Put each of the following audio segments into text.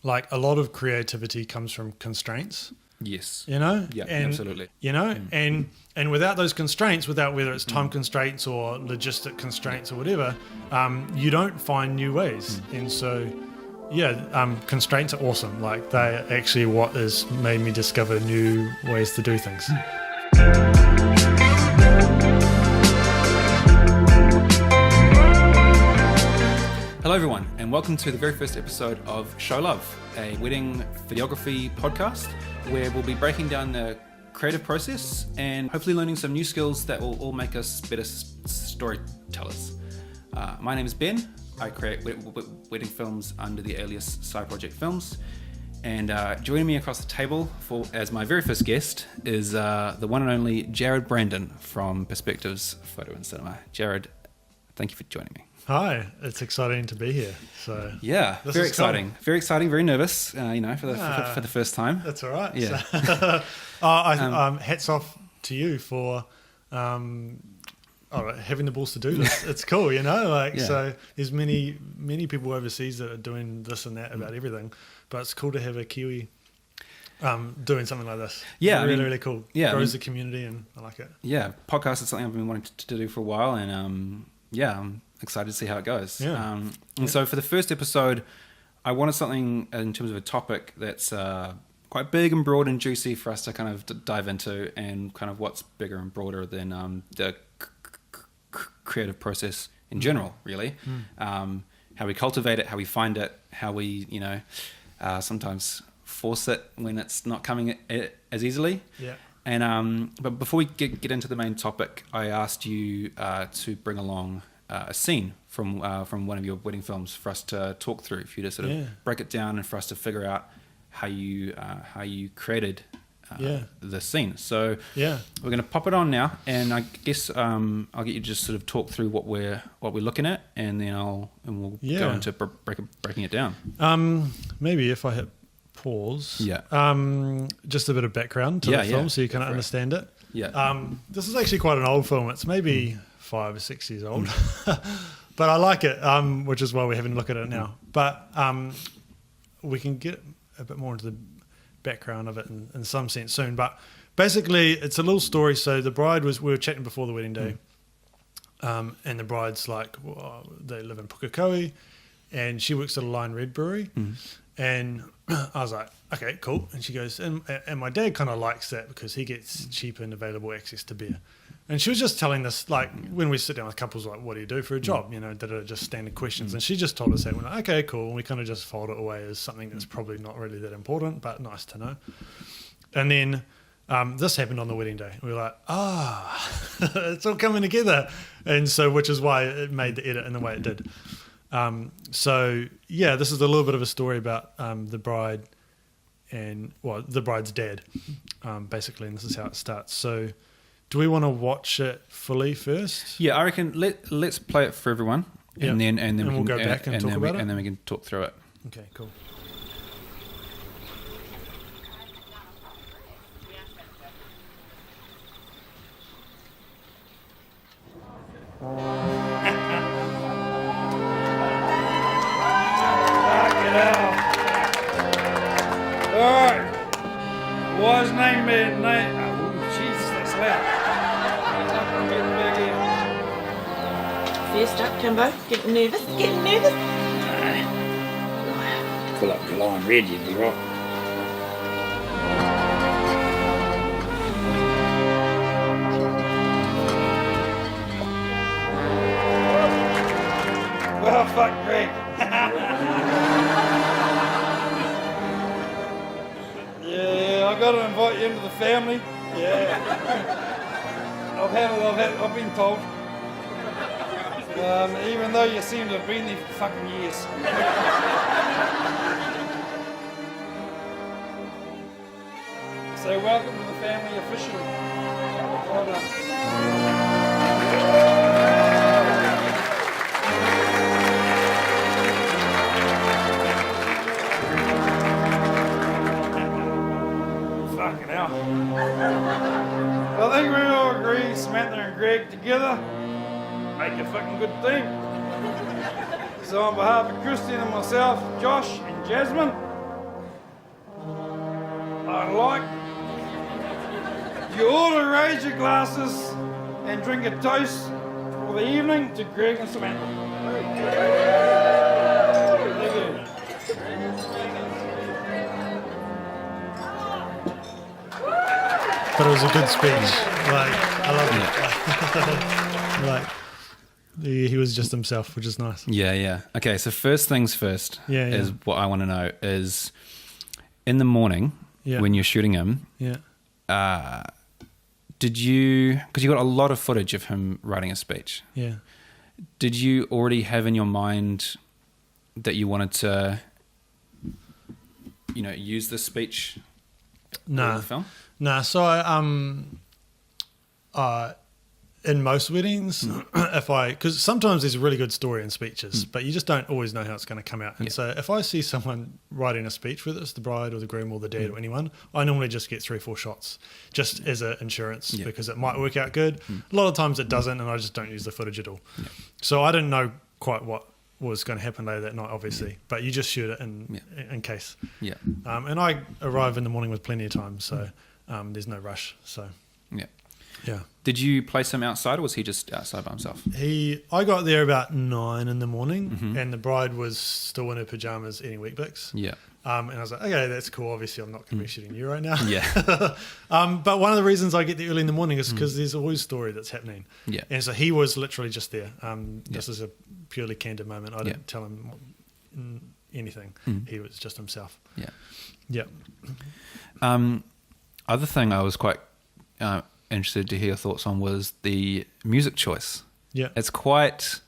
like a lot of creativity comes from constraints. Yes. You know? Yeah, and, absolutely. You know, and without those constraints, without whether it's time constraints or logistic constraints or whatever, you don't find new ways. And so, constraints are awesome. Like they're actually what has made me discover new ways to do things. Hello everyone, and welcome to the very first episode of Show Love, a wedding videography podcast where we'll be breaking down the creative process and hopefully learning some new skills that will all make us better storytellers. My name is Ben. I create wedding films under the alias Side Project Films, and joining me across the table as my very first guest is the one and only Jared Brandon from Perspectives Photo and Cinema. Jared, thank you for joining me. Hi, it's exciting to be here. So yeah, very exciting, cool. Very exciting, very nervous. For the first time. That's all right. Yeah. So, hats off to you for having the balls to do this. It's cool, you know. So there's many people overseas that are doing this and that about everything, but it's cool to have a Kiwi doing something like this. Yeah, really cool. Yeah, grows the community, and I like it. Yeah, podcast is something I've been wanting to do for a while, and I'm excited to see how it goes. Yeah. So for the first episode, I wanted something in terms of a topic that's quite big and broad and juicy for us to kind of dive into, and kind of what's bigger and broader than the creative process in general, really. How we cultivate it, how we find it, how we, sometimes force it when it's not coming as easily. Yeah. And but before we get into the main topic, I asked you to bring along a scene from one of your wedding films for us to talk through, for you to sort of break it down, and for us to figure out how you created the scene. So we're going to pop it on now, and I guess I'll get you to just sort of talk through what we're looking at, and then we'll go into breaking it down. Maybe if I hit pause. Yeah. Just a bit of background to the film, so you kind of understand it. Yeah. This is actually quite an old film. It's maybe 5 or 6 years old, but I like it, which is why we're having a look at it now. But we can get a bit more into the background of it in some sense soon. But basically, it's a little story. So the bride we were chatting before the wedding day, and the bride's like, they live in Pukekohe, and she works at a Line Red brewery. And I was like, okay, cool. And she goes, and my dad kind of likes that because he gets cheap and available access to beer. And she was just telling us, like, when we sit down with couples, like, what do you do for a job? Just standard questions. And she just told us that. We're like, okay, cool. And we kind of just fold it away as something that's probably not really that important, but nice to know. And then this happened on the wedding day. We were like, it's all coming together. And so, which is why it made the edit in the way it did. This is a little bit of a story about the bride and, the bride's dad, basically, and this is how it starts. So do we want to watch it fully first? Yeah, I reckon let's play it for everyone, and then we'll go back and talk about it, and then we can talk through it. Okay, cool. Wise name, oh, Jesus, that's loud. First up, Timbo. Getting nervous? Pull up your Line Red, you'd be right. Well, fuck Greg. I got to invite you into the family. Yeah. I've been told. Even though you seem to have been there for fucking years. So welcome to the family officially. Well done. I think we all agree Samantha and Greg together make a fucking good team. So on behalf of Christian and myself, Josh and Jasmine, you all to raise your glasses and drink a toast for the evening to Greg and Samantha. Thank you. But it was a good speech. Like, I love it. He was just himself, which is nice. Yeah. Okay, so first things first is what I want to know is in the morning when you're shooting him, did you, because you got a lot of footage of him writing a speech. Yeah. Did you already have in your mind that you wanted to, use this speech in the film? Nah, so in most weddings, because sometimes there's a really good story in speeches, but you just don't always know how it's going to come out. And so if I see someone writing a speech, whether it's the bride or the groom or the dad or anyone, I normally just get 3 or 4 shots just as an insurance because it might work out good. A lot of times it doesn't, and I just don't use the footage at all. So I didn't know quite what was going to happen later that night, obviously, but you just shoot it in case. Yeah. And I arrive in the morning with plenty of time, so there's no rush. So yeah. Did you place him outside, or was he just outside by himself? I got there about 9 in the morning, and the bride was still in her pajamas eating Weet-Bix. Yeah. And I was like, okay, that's cool. Obviously, I'm not going to be shooting you right now. Yeah. But one of the reasons I get there early in the morning is because there's always a story that's happening. Yeah. And so he was literally just there. This is a purely candid moment. I didn't tell him anything. He was just himself. Yeah. Yeah. Other thing I was quite interested to hear your thoughts on was the music choice. Yeah. It's quite,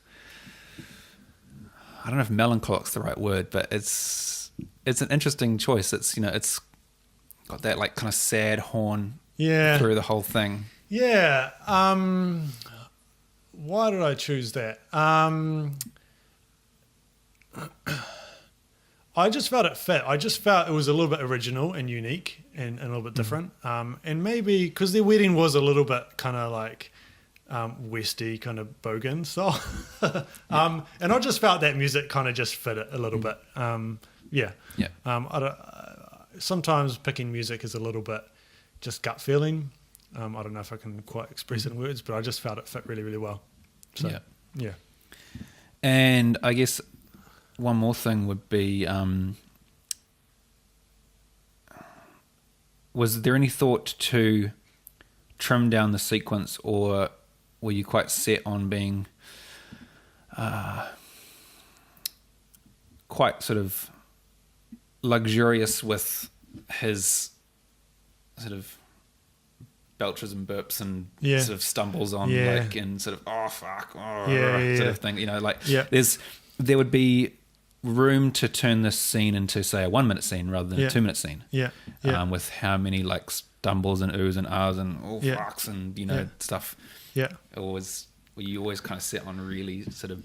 I don't know if melancholic's the right word, but it's an interesting choice. It's, it's got that like kind of sad horn through the whole thing. Yeah. Why did I choose that? I just felt it fit. I just felt it was a little bit original and unique and a little bit different. And maybe because their wedding was a little bit kind of like Westy kind of bogan style. And I just felt that music kind of just fit it a little bit. Sometimes picking music is a little bit just gut feeling. I don't know if I can quite express it in words, but I just felt it fit really, really well. So, yeah. And I guess one more thing would be, was there any thought to trim down the sequence, or were you quite set on being quite sort of luxurious with his sort of belches and burps and sort of stumbles on like and sort of sort of thing, there would be room to turn this scene into, say, a 1 minute scene rather than a 2 minute scene. With how many like stumbles and oohs and ahs and fucks and stuff. Yeah. Were you always kind of set on really sort of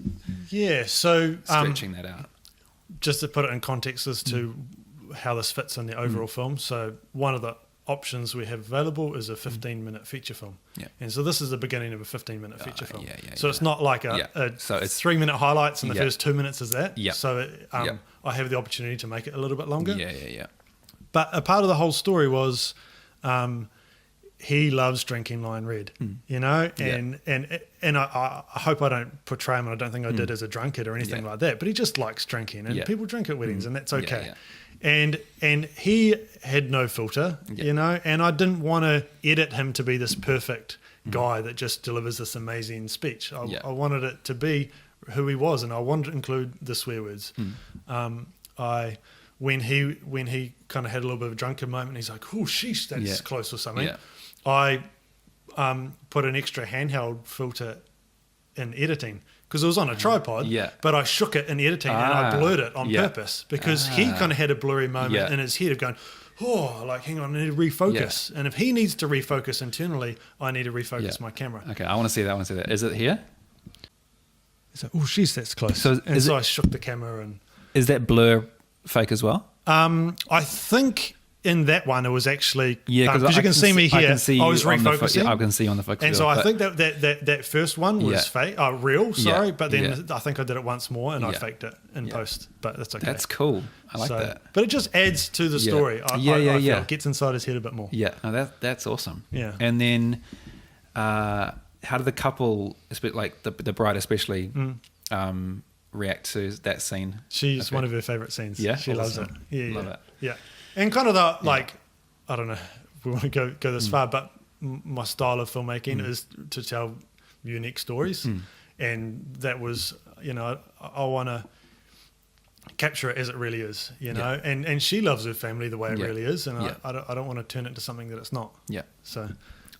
so stretching that out? Just to put it in context as to how this fits in the overall film. So one of the options we have available is a 15-minute feature film. Yeah. And so this is the beginning of a 15-minute feature film. So it's not like so it's 3-minute highlights and the first 2 minutes is that. Yeah. So I have the opportunity to make it a little bit longer. Yeah. But a part of the whole story was he loves drinking Lion Red, and I hope I don't portray him, and I don't think I did, as a drunkard or anything like that, but he just likes drinking, and people drink at weddings, and that's okay. And he had no filter, and I didn't want to edit him to be this perfect guy that just delivers this amazing speech. I wanted it to be who he was, and I wanted to include the swear words. When he kind of had a little bit of a drunken moment, he's like, "Oh, sheesh, that's close," or something. I put an extra handheld filter in editing because it was on a tripod, but I shook it in editing and I blurred it on purpose because he kind of had a blurry moment in his head of going, hang on, I need to refocus. And if he needs to refocus internally, I need to refocus my camera. Okay, I want to see that. Is it here? He's like, "Oh, sheesh, that's close." So I shook the camera. And is that blur fake as well? I think in that one, it was actually because you can see me here. I was refocusing. I can see you on the focus. And wheel, so I think that first one was fake, real. Sorry, but then I think I did it once more and I faked it in post. But that's okay. That's cool. I like that. But it just adds to the story. I feel it gets inside his head a bit more. Yeah, no, that's awesome. Yeah. And then, how did the couple, like the bride especially, react to that scene? She's one of her favourite scenes. Yeah, she loves it. Yeah, love it. Yeah, and kind of the like, I don't know if we want to go this far, but my style of filmmaking is to tell unique stories, and that was, I want to capture it as it really is, and she loves her family the way it really is, and I don't want to turn it into something that it's not. Yeah. So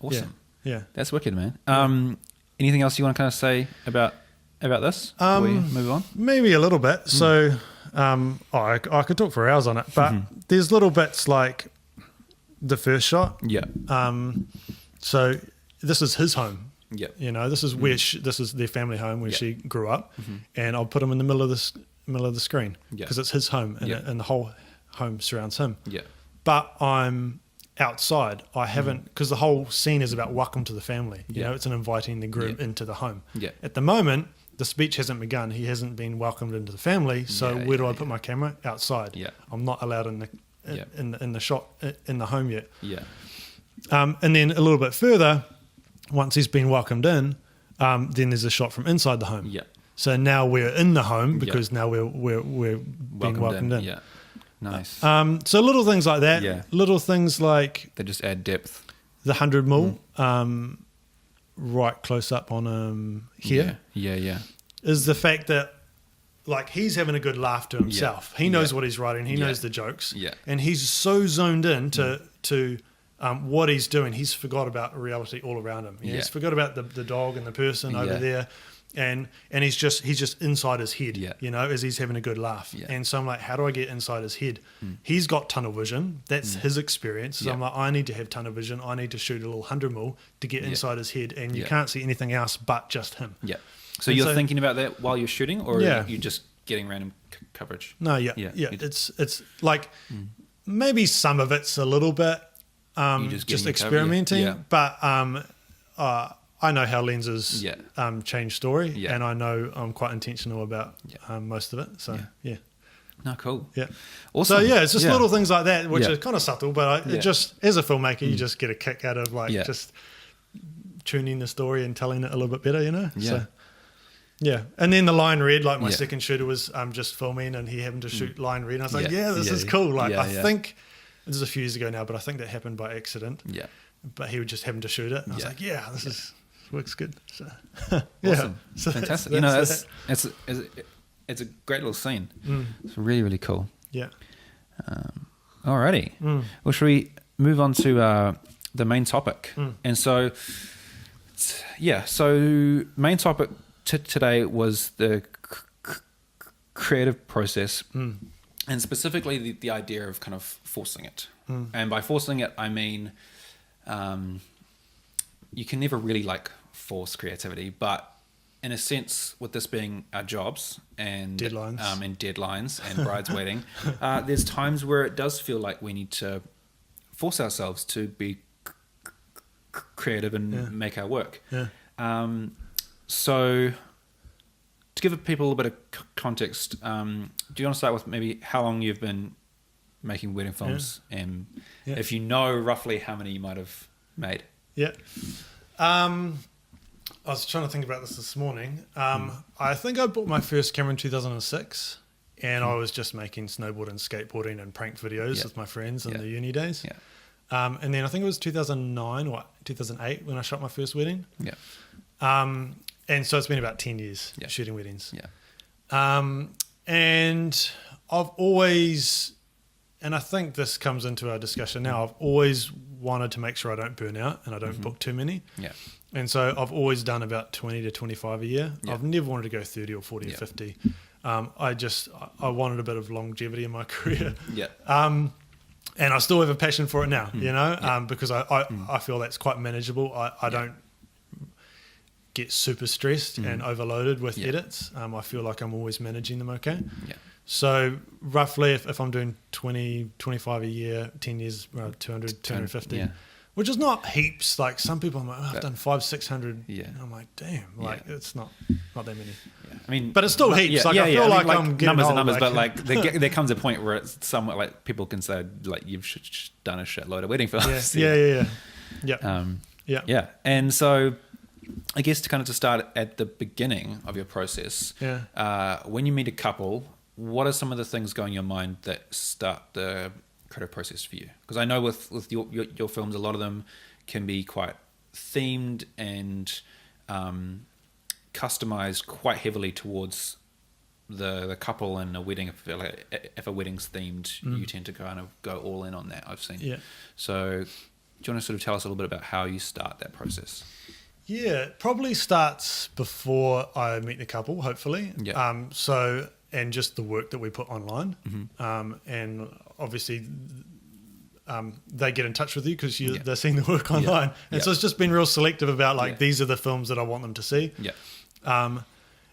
awesome. Yeah. That's wicked, man. Anything else you want to kind of say about this before we move on? Maybe a little bit. So I could talk for hours on it, but there's little bits like the first shot. Yeah. So this is his home. Yeah. This is where this is their family home where she grew up, and I'll put him in the middle of the screen because it's his home, and the whole home surrounds him. Yeah. But I'm outside. I haven't, because the whole scene is about welcome to the family. It's an inviting the groom into the home. Yeah. At the moment, the speech hasn't begun. He hasn't been welcomed into the family. So where do I put my camera? Outside. Yeah. I'm not allowed in the shot in the home yet. Yeah. And then a little bit further, once he's been welcomed in, then there's a shot from inside the home. Yeah. So now we're in the home because now we're being welcomed in. Yeah. Nice. So little things like that. Yeah. Little things like they just add depth. The 100 mil, right close up on here. Yeah. Is the fact that like he's having a good laugh to himself. He knows what he's writing. He knows the jokes. Yeah. And he's so zoned in to what he's doing. He's forgot about reality all around him. He's forgot about the dog and the person over there. And he's just inside his head, as he's having a good laugh. Yeah. And so I'm like, how do I get inside his head? He's got tunnel vision. That's his experience. So I'm like, I need to have tunnel vision. I need to shoot a little 100 mil to get inside his head. And you can't see anything else but just him. Yeah. So you're thinking about that while you're shooting, or are you just getting random coverage? No, yeah. It's like maybe some of it's a little bit just experimenting, but I know how lenses change story, and I know I'm quite intentional about most of it. So no, cool. Yeah, awesome. So it's just little things like that, which are kind of subtle, but it just as a filmmaker, you just get a kick out of just tuning the story and telling it a little bit better, Yeah. So, yeah, and then the line read, like my second shooter was just filming, and he happened to shoot line read, and I was like, this is cool. Like I think this is a few years ago now, but I think that happened by accident. Yeah, but he would just happen to shoot it, and I was like, this is. Works good. So, awesome. So fantastic. It's a great little scene. It's really, really cool. Yeah. Alrighty. Well, should we move on to the main topic? And so, so main topic today was the creative process, and specifically the idea of kind of forcing it. And by forcing it, I mean, you can never really force creativity, but in a sense, with this being our jobs and deadlines and brides waiting, there's times where it does feel like we need to force ourselves to be creative and make our work. So to give people a little bit of context, do you want to start with maybe how long you've been making wedding films, and if you know roughly how many you might have made? I was trying to think about this morning. I think I bought my first camera in 2006, and I was just making snowboard and skateboarding and prank videos with my friends in the uni days. And then I think it was 2009 or 2008 when I shot my first wedding. And so it's been about 10 years shooting weddings. And I've always, and I think this comes into our discussion now, I've always wanted to make sure I don't burn out and I don't book too many. And so I've always done about 20 to 25 a year. I've never wanted to go 30 or 40 or 50. I wanted a bit of longevity in my career. And I still have a passion for it now, because I feel that's quite manageable. I don't get super stressed and overloaded with edits. I feel like I'm always managing them okay. So roughly if I'm doing 20, 25 a year, 10 years, 200, 250, Yeah. which is not heaps. Like some people, I'm like, I've done 500, 600. Yeah. And I'm like, damn, like it's not that many. Yeah. I mean, but it's still heaps. I feel like I'm getting numbers old, and numbers, like, but like there comes a point where it's somewhat like people can say like you've done a shitload of wedding films. Yeah. Yeah. And so I guess to start at the beginning of your process, when you meet a couple, what are some of the things going in your mind that start the creative process for you? Because I know with your films, a lot of them can be quite themed and customized quite heavily towards the couple and a wedding. If a wedding's themed, you tend to kind of go all in on that, I've seen. Yeah. So do you want to sort of tell us a little bit about how you start that process? Yeah, it probably starts before I meet the couple, hopefully. Yeah. And just the work that we put online. And obviously they get in touch with you because they're seeing the work online. And so it's just been real selective about these are the films that I want them to see. Yeah.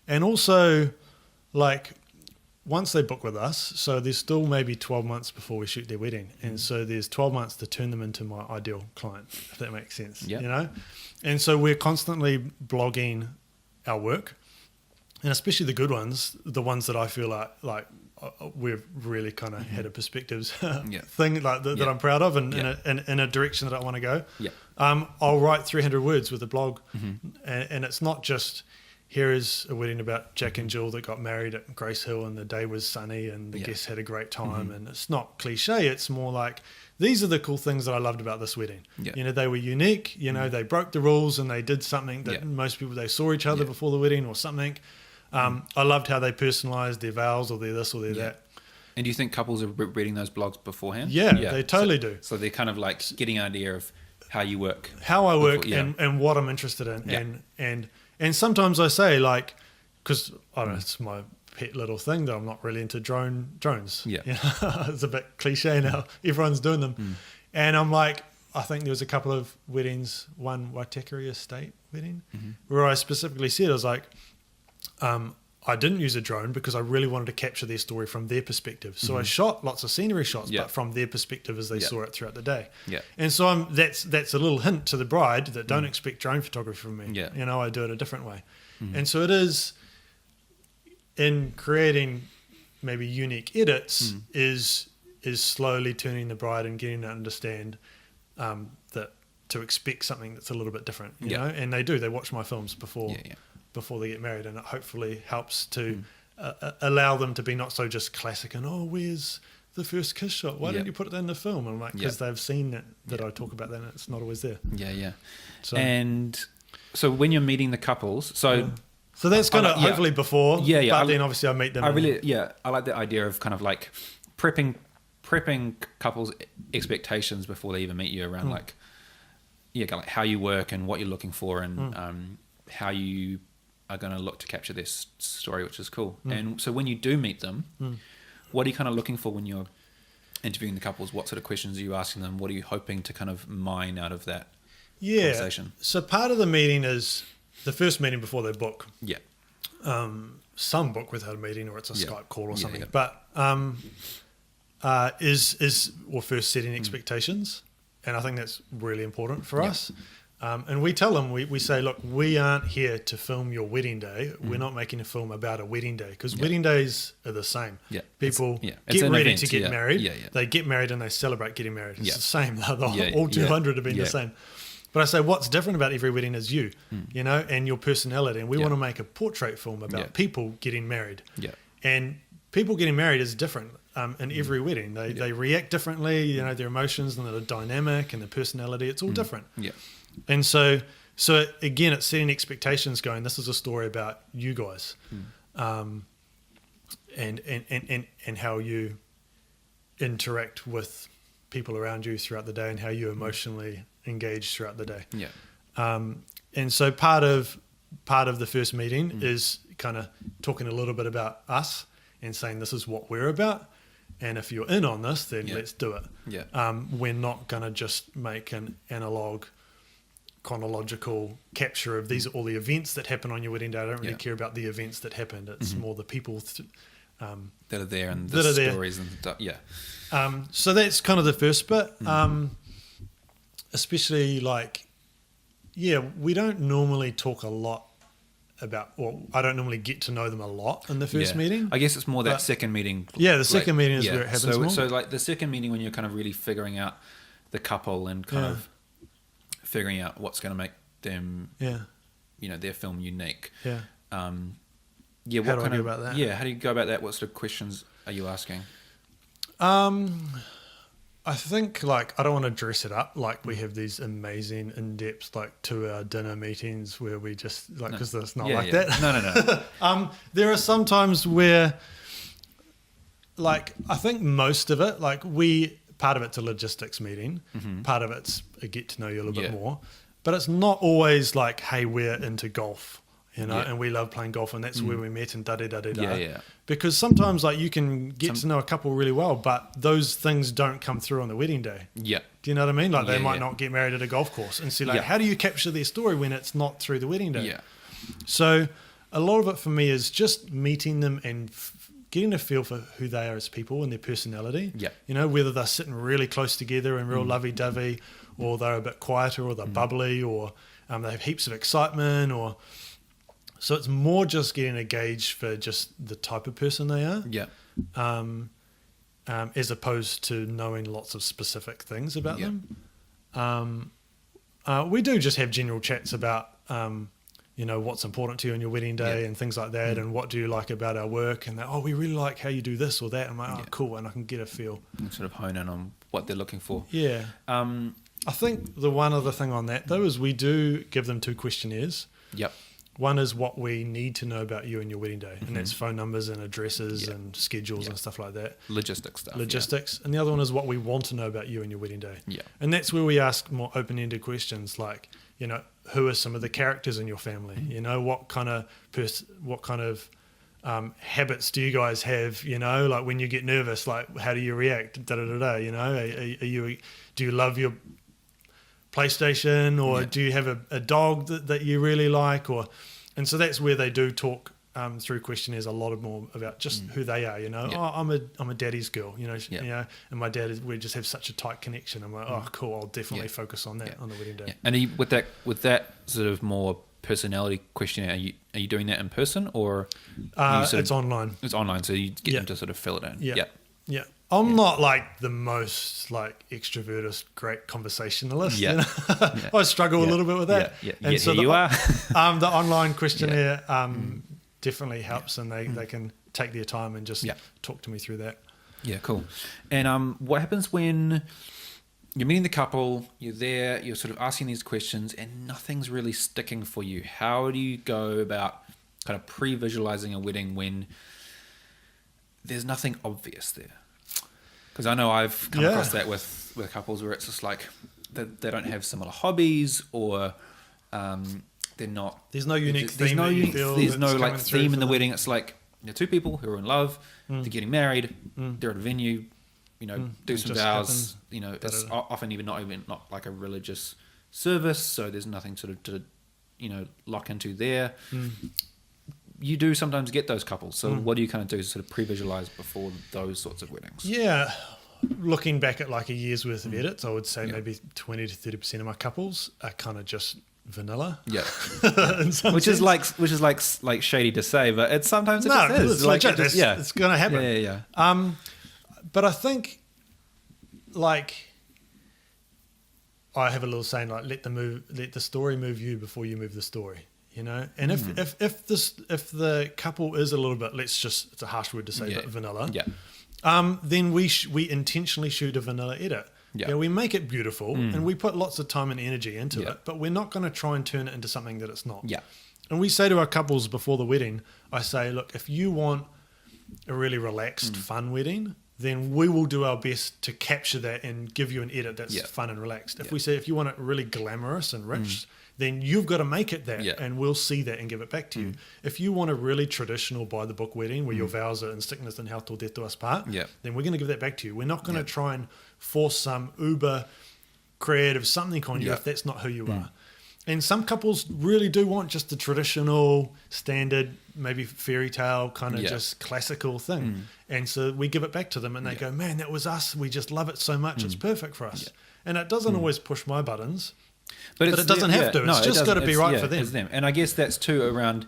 And also like once they book with us, so there's still maybe 12 months before we shoot their wedding. And so there's 12 months to turn them into my ideal client, if that makes sense. Yeah. You know? And so we're constantly blogging our work. And especially the good ones, the ones that I feel like we've really kind of had a perspectives thing that I'm proud of and in a direction that I want to go. Yeah. I'll write 300 words with a blog, and it's not just here is a wedding about Jack and Jill that got married at Grace Hill and the day was sunny and the guests had a great time, and it's not cliche. It's more like these are the cool things that I loved about this wedding. Yeah. You know, they were unique. You know, they broke the rules and they did something that most people, they saw each other before the wedding or something. I loved how they personalised their vows or their this or their that. And do you think couples are reading those blogs beforehand? Yeah, they totally do. So they're kind of like getting an idea of how you work. How I work and what I'm interested in. And sometimes I say like, because I don't know, it's my pet little thing that I'm not really into drones. Yeah. You know? It's a bit cliche now. Everyone's doing them. And I'm like, I think there was a couple of weddings, one Waitakere Estate wedding, where I specifically said, I was like, I didn't use a drone because I really wanted to capture their story from their perspective. So I shot lots of scenery shots, but from their perspective as they saw it throughout the day. Yeah. And so that's a little hint to the bride that don't expect drone photography from me. Yeah. You know, I do it a different way. And so it is in creating maybe unique edits is slowly turning the bride and getting to understand that to expect something that's a little bit different, you know, and they watch my films before they get married, and it hopefully helps to allow them to be not so just classic and where's the first kiss shot? Why didn't you put it in the film? And I'm like, because they've seen that I talk about that and it's not always there. So, and so when you're meeting the couples, so that's kind of hopefully before, but then obviously I meet them. I like the idea of kind of like prepping couples' expectations before they even meet you around like how you work and what you're looking for and how you are going to look to capture this story, which is cool. And so when you do meet them, what are you kind of looking for when you're interviewing the couples? What sort of questions are you asking them? What are you hoping to kind of mine out of that conversation? So part of the meeting is the first meeting before they book. Yeah. Some book without a meeting or it's a Skype call or something. But is first setting expectations. And I think that's really important for us. And we tell them, we say, look, we aren't here to film your wedding day. We're not making a film about a wedding day because wedding days are the same. Yeah. People get ready to get married. They get married and they celebrate getting married. It's the same. All 200 have been the same. But I say what's different about every wedding is you, you know, and your personality. And we want to make a portrait film about people getting married. Yeah. And people getting married is different in every wedding. They react differently, you know, their emotions and the dynamic and the personality. It's all different. Yeah. And so again, it's setting expectations going, this is a story about you guys and how you interact with people around you throughout the day and how you emotionally engage throughout the day. Yeah. And so part of the first meeting is kind of talking a little bit about us and saying this is what we're about. And if you're in on this, then let's do it. Yeah. We're not going to just make an analog chronological capture of these are all the events that happen on your wedding day. I don't really care about the events that happened. It's more the people that are there and that the are there. stories and stuff. Yeah. So that's kind of the first bit. Especially we don't normally talk a lot about, or I don't normally get to know them a lot in the first meeting. I guess it's more that second meeting. Yeah, the second meeting is where it happens more. So like the second meeting when you're kind of really figuring out the couple and kind of figuring out what's going to make them, their film unique. Yeah. How do I go about that? Yeah, how do you go about that? What sort of questions are you asking? I think I don't want to dress it up like we have these amazing in-depth 2-hour dinner meetings where we just because it's not that. No. There are some times where I think most of it part of it's a logistics meeting, part of it's a get to know you a little bit more, but it's not always hey, we're into golf. And we love playing golf, and that's where we met, and da-da-da-da-da. Yeah. Because sometimes, you can get to know a couple really well, but those things don't come through on the wedding day. Yeah. Do you know what I mean? They might not get married at a golf course. And see, how do you capture their story when it's not through the wedding day? Yeah. So a lot of it for me is just meeting them and getting a feel for who they are as people and their personality. Yeah. Whether they're sitting really close together and real lovey-dovey, or they're a bit quieter, or they're bubbly, or they have heaps of excitement, or... So it's more just getting a gauge for just the type of person they are, as opposed to knowing lots of specific things about them. We do just have general chats about, what's important to you on your wedding day and things like that, and what do you like about our work, and we really like how you do this or that. I'm like, cool, and I can get a feel. And sort of hone in on what they're looking for. Yeah. I think the one other thing on that, though, is we do give them 2 questionnaires. Yep. One is what we need to know about you and your wedding day, and that's phone numbers and addresses and schedules and stuff like that. Logistics stuff. And the other one is what we want to know about you and your wedding day. Yeah. And that's where we ask more open-ended questions like, who are some of the characters in your family? What kind of habits do you guys have? When you get nervous, how do you react? Do you love your PlayStation, or do you have a dog that you really like, and so that's where they do talk through questionnaires a lot more about just who they are. I'm a daddy's girl, and my dad we just have such a tight connection. I'm like, oh cool, I'll definitely focus on that on the wedding day. And with that sort of more personality questionnaire, are you doing that in person, or it's online? It's online, so you get them to sort of fill it in. Yeah. I'm not the most extroverted, great conversationalist. I struggle a little bit with that. And so you are. The online questionnaire definitely helps, and they can take their time and just talk to me through that. Yeah, cool. And what happens when you're meeting the couple, you're there, you're sort of asking these questions, and nothing's really sticking for you? How do you go about kind of pre-visualizing a wedding when there's nothing obvious there? Because I know I've come across that with couples where it's just they don't have similar hobbies, or they're not. There's no unique theme. There's no theme in the wedding. It's 2 people who are in love, they're getting married, they're at a venue, do some vows. Happens. It's often not like a religious service, so there's nothing sort of to lock into there. You do sometimes get those couples. So what do you kind of do to sort of pre-visualize before those sorts of weddings? Yeah. Looking back at a year's worth of edits, I would say maybe 20 to 30% of my couples are kind of just vanilla. Yeah. Which is shady to say, but it's sometimes it just is. It's legit. It's going to happen. Yeah. But I think I have a little saying let the story move you before you move the story. And if the couple is a little bit, it's a harsh word to say, but vanilla, then we intentionally shoot a vanilla edit. We make it beautiful, and we put lots of time and energy into it, but we're not going to try and turn it into something that it's not. And we say to our couples before the wedding, I say, look, if you want a really relaxed, fun wedding, then we will do our best to capture that and give you an edit that's fun and relaxed. If we say, if you want it really glamorous and rich, then you've got to make it that, and we'll see that and give it back to you. If you want a really traditional by-the-book wedding where your vows are in sickness and health till death do us part, then we're going to give that back to you. We're not going to try and force some uber creative something on you if that's not who you are. And some couples really do want just the traditional, standard, maybe fairy tale kind of just classical thing. And so we give it back to them and they go, man, that was us. We just love it so much. It's perfect for us. And it doesn't always push my buttons, but it doesn't have to. It's just got to be right for them. It's them. And I guess that's too around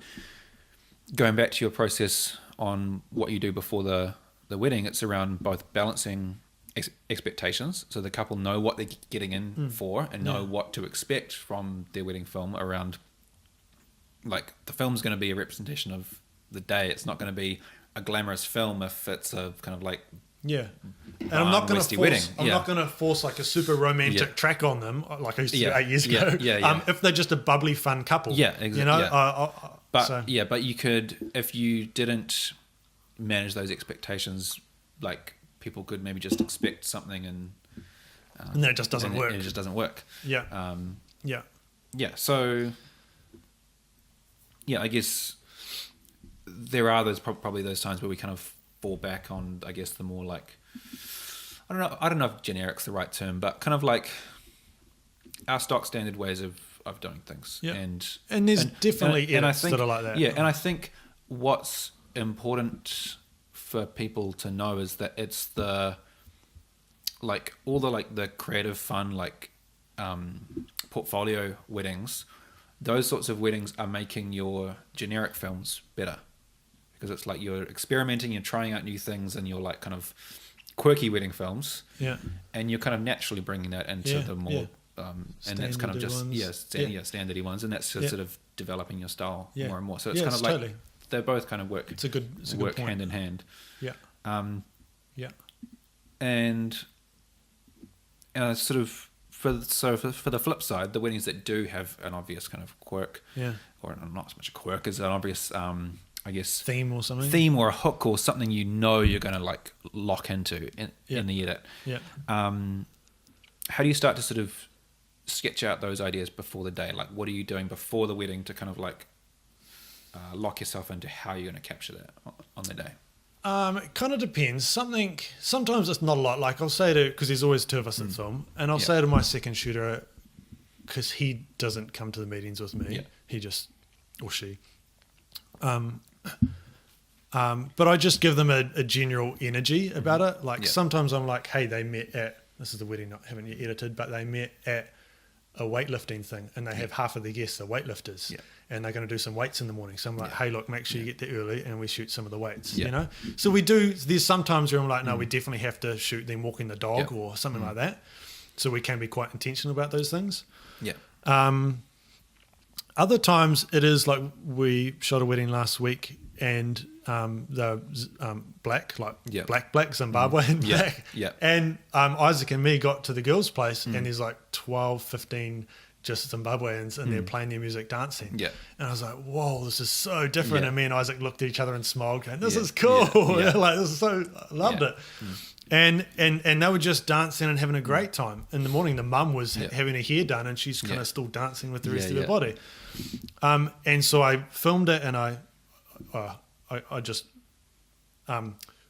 going back to your process on what you do before the wedding. It's around both balancing expectations, so the couple know what they're getting in for and know what to expect from their wedding film. Around, like, the film's going to be a representation of the day. It's not going to be a glamorous film if it's a kind of like and I'm not going to force. I'm not going to force like a super romantic track on them, like I used to do 8 years ago. If they're just a bubbly, fun couple, exactly. You know, but you could, if you didn't manage those expectations, like, people could maybe just expect something and it just doesn't work. It just doesn't work. So I guess there are those probably those times where we kind of fall back on, I guess, the more like, I don't know if generic's the right term, but kind of like our stock standard ways of doing things. And there's definitely edits that are like that. And I think what's important for people to know is that it's the, like, all the, like, the creative fun, like, portfolio weddings, those sorts of weddings are making your generic films better, because it's like you're experimenting, you're trying out new things, and you're like kind of quirky wedding films, and you're kind of naturally bringing that into the more and that's kind of just standardy ones, and that's just sort of developing your style more and more. So it's kind of like they both kind of work. It's a good point. Hand in hand. And sort of for the flip side, the weddings that do have an obvious kind of quirk, or not so much a quirk as an obvious, I guess, theme or a hook or something you're going to like lock into in the edit. How do you start to sort of sketch out those ideas before the day? Like, what are you doing before the wedding to kind of like lock yourself into how you're going to capture that on the day? It kind of depends. Sometimes it's not a lot. Like, I'll say because there's always two of us in film, and I'll say to my second shooter, because he doesn't come to the meetings with me, he just, or she. But I just give them a general energy about it. Like, sometimes I'm like, hey, they met at, this is the wedding, not haven't yet edited, but they met at a weightlifting thing, and they have half of the guests are weightlifters, and they're going to do some weights in the morning. So I'm like, hey, look, make sure you get there early, and we shoot some of the weights. You know, so we do. There's sometimes where I'm like, no, we definitely have to shoot them walking the dog or something like that. So we can be quite intentional about those things. Other times it is like, we shot a wedding last week, and the black Zimbabwean black. And Isaac and me got to the girls' place, and there's like 12, 15 just Zimbabweans, and they're playing their music, dancing. And I was like, whoa, this is so different. And me and Isaac looked at each other and smiled, going, this is cool. Like, this is so, I loved it. And they were just dancing and having a great time. In the morning, the mum was having her hair done, and she's kind of still dancing with the rest of her body. And so I filmed it, and I just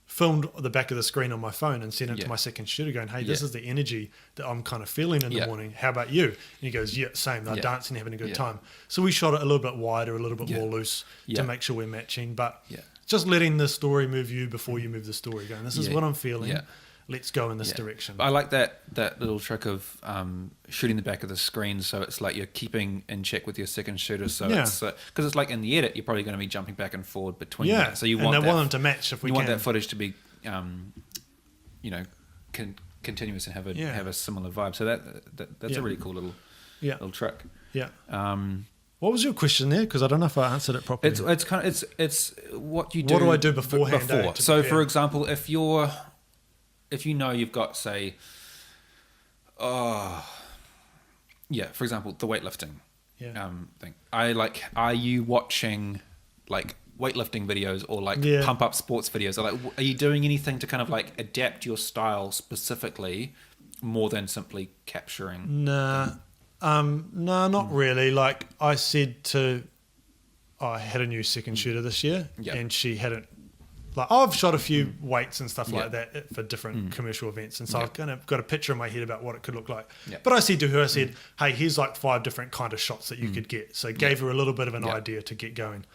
filmed the back of the screen on my phone and sent it to my second shooter, going, hey, this is the energy that I'm kind of feeling in the morning. How about you? And he goes, same. They're dancing, having a good time. So we shot it a little bit wider, a little bit more loose to make sure we're matching. But just letting the story move you before you move the story, going, this is what I'm feeling. Let's go in this direction. I like that little trick of shooting the back of the screen, so it's like you're keeping in check with your second shooter. So it's because it's like in the edit, you're probably going to be jumping back and forward between that. So you want them to match if we can. You want that footage to be, continuous and have a similar vibe. So that's a really cool little trick. What was your question there? Because I don't know if I answered it properly. It's what you do. What do I do beforehand? So, for example, if you know you've got, say, for example, the weightlifting thing. Are you watching like weightlifting videos or like pump up sports videos? Or like, are you doing anything to kind of like adapt your style specifically more than simply capturing? No, not really. Like I said I had a new second shooter this year, and she hadn't like I've shot a few weights and stuff like Yeah. that for different commercial events, and so Yeah. I've kind of got a picture in my head about what it could look like. Yeah. But I said to her, I said, hey, here's like 5 different kind of shots that you could get. So I gave her a little bit of an Yeah. idea to get going.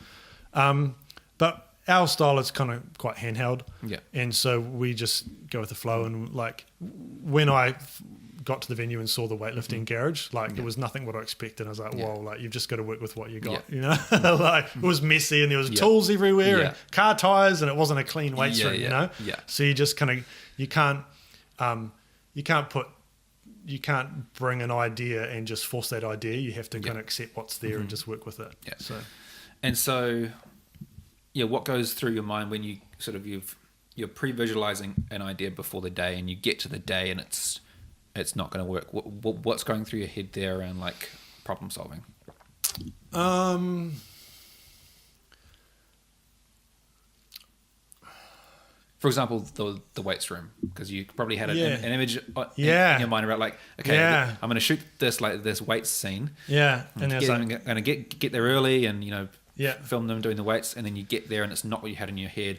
But our style is kind of quite handheld. Yeah. And so we just go with the flow. And like when I got to the venue and saw the weightlifting garage, like there was nothing what I expected. I was like, Yeah. whoa, like you've just got to work with what you got, Yeah. you know? Like it was messy and there was Yeah. tools everywhere Yeah. and car tires and it wasn't a clean weights Yeah, room, you yeah, know? yeah. So you just kind of, you can't bring an idea and just force that idea. You have to kind of accept what's there and just work with it. Yeah. So And so, yeah, what goes through your mind when you sort of you're pre-visualizing an idea before the day, and you get to the day and it's not going to work? What's going through your head there around like problem solving? For example, the weights room, because you probably had an image in your mind about like, okay, I'm going to shoot this weights scene. Yeah, And I'm going to get there early and film them doing the weights, and then you get there and it's not what you had in your head.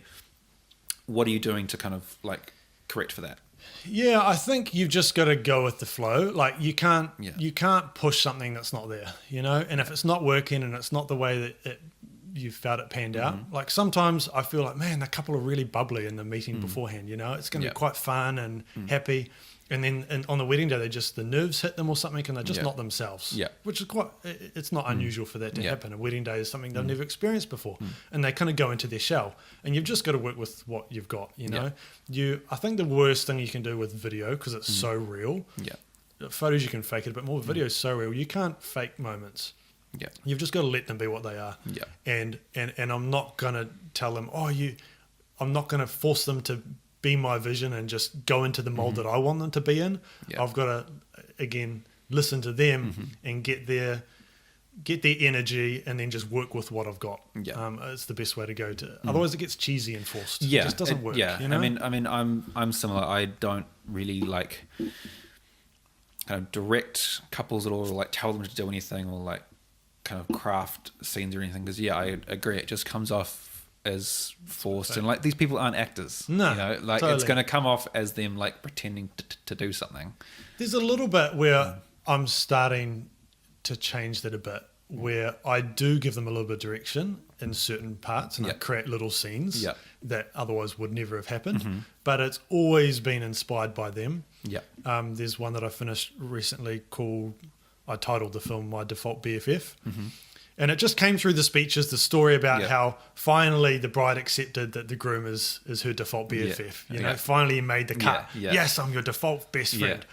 What are you doing to kind of like correct for that? Yeah, I think you've just got to go with the flow. Like you can't push something that's not there, you know. And if it's not working and it's not the way that you felt it panned out, like sometimes I feel like, man, a couple are really bubbly in the meeting beforehand. You know, it's going to be quite fun and happy. And then on the wedding day, the nerves hit them or something, and they're just not themselves. Yeah, which is it's not unusual for that to happen. A wedding day is something they've never experienced before, and they kind of go into their shell. And you've just got to work with what you've got. You know, I think the worst thing you can do with video, because it's so real. Yeah, photos you can fake it, but more video is so real. You can't fake moments. Yeah, you've just got to let them be what they are. Yeah, and I'm not gonna tell them, I'm not gonna force them to be my vision and just go into the mold that I want them to be in. I've got to again listen to them and get their energy, and then just work with what I've got. It's the best way to go. Otherwise it gets cheesy and forced. It just doesn't work. You know? I mean I'm similar. I don't really like kind of direct couples at all, or like tell them to do anything, or like kind of craft scenes or anything, because I agree, it just comes off as forced, and like these people aren't actors. No, you know, like it's going to come off as them like pretending to do something. There's a little bit where I'm starting to change that a bit, where I do give them a little bit of direction in certain parts, and I create little scenes that otherwise would never have happened. But it's always been inspired by them. There's one that I finished recently I titled the film My Default BFF. And it just came through the speeches, the story about how finally the bride accepted that the groom is her default BFF. You know, finally he made the cut. Yes, I'm your default best friend.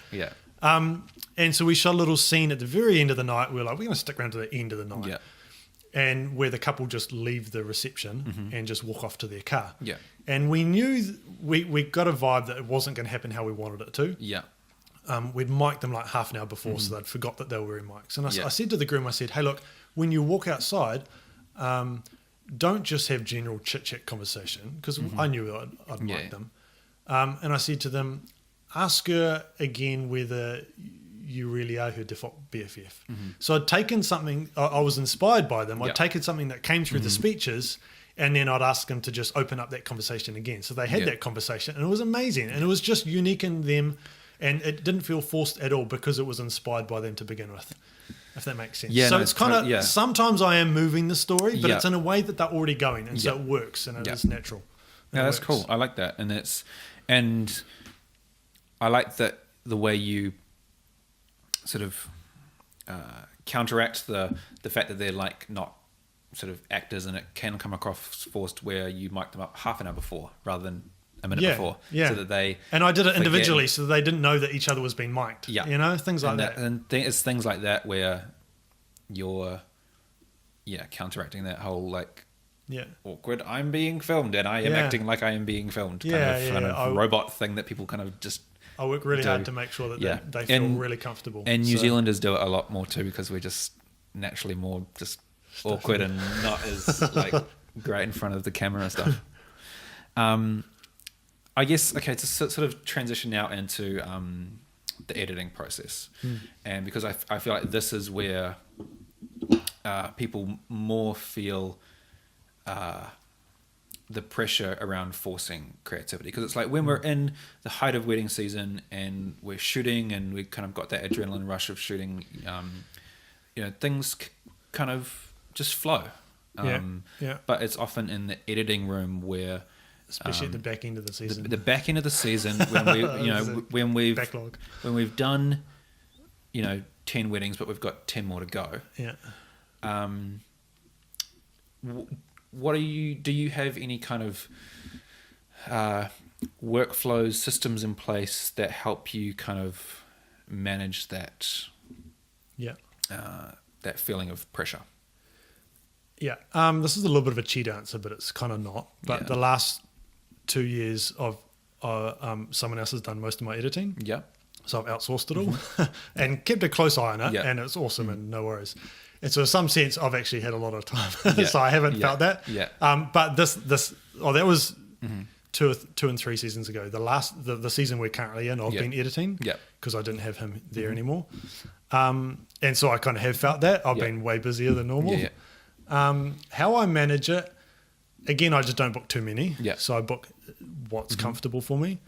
And so we shot a little scene at the very end of the night. We were like, we're going to stick around to the end of the night. And where the couple just leave the reception and just walk off to their car. And we knew, we got a vibe that it wasn't going to happen how we wanted it to. We'd mic'd them like half an hour before, so they'd forgot that they were wearing mics. And I said to the groom, I said, hey, look, when you walk outside, don't just have general chit-chat conversation, because I knew I'd mic them. And I said to them, ask her again whether you really are her default BFF. So I'd taken something, I was inspired by them. I'd taken something that came through the speeches, and then I'd ask them to just open up that conversation again. So they had that conversation, and it was amazing. And it was just unique in them. And it didn't feel forced at all, because it was inspired by them to begin with, if that makes sense. So it's kind of, sometimes I am moving the story, but it's in a way that they're already going. And so it works, and it is natural. Yeah, that's cool. I like that. And I like that the way you sort of counteract the fact that they're like not sort of actors, and it can come across forced where you mic them up half an hour before rather than a minute before, so that they... And I did it individually, so they didn't know that each other was being mic'd. You know, things like that. And it's things like that where you're, counteracting that whole like awkward, I'm being filmed and I am acting like I am being filmed kind of robot thing that people kind of just... I work really hard to make sure that they feel really comfortable. And New Zealanders do it a lot more too, because we're just naturally more just awkward and not as like great in front of the camera and stuff. I guess, okay, to sort of transition now into the editing process. And because I feel like this is where people more feel the pressure around forcing creativity, because it's like when we're in the height of wedding season and we're shooting and we kind of got that adrenaline rush of shooting, things kind of just flow. But it's often in the editing room where, especially at the back end of the season, the back end of the season when we, backlog, when we've done, 10 weddings, but we've got 10 more to go. Yeah. What do you have any kind of workflows, systems in place that help you kind of manage that that feeling of pressure? Yeah, this is a little bit of a cheat answer, but it's kind of not. But the last 2 years of someone else has done most of my editing. Yeah. So I've outsourced it all and kept a close eye on it, and it's awesome and no worries. And so in some sense, I've actually had a lot of time, so I haven't felt that. Yeah. But that was 2 and 3 seasons ago. The season we're currently in, I've been editing because I didn't have him there anymore. And so I kind of have felt that. I've been way busier than normal. How I manage it, again, I just don't book too many. So I book what's comfortable for me.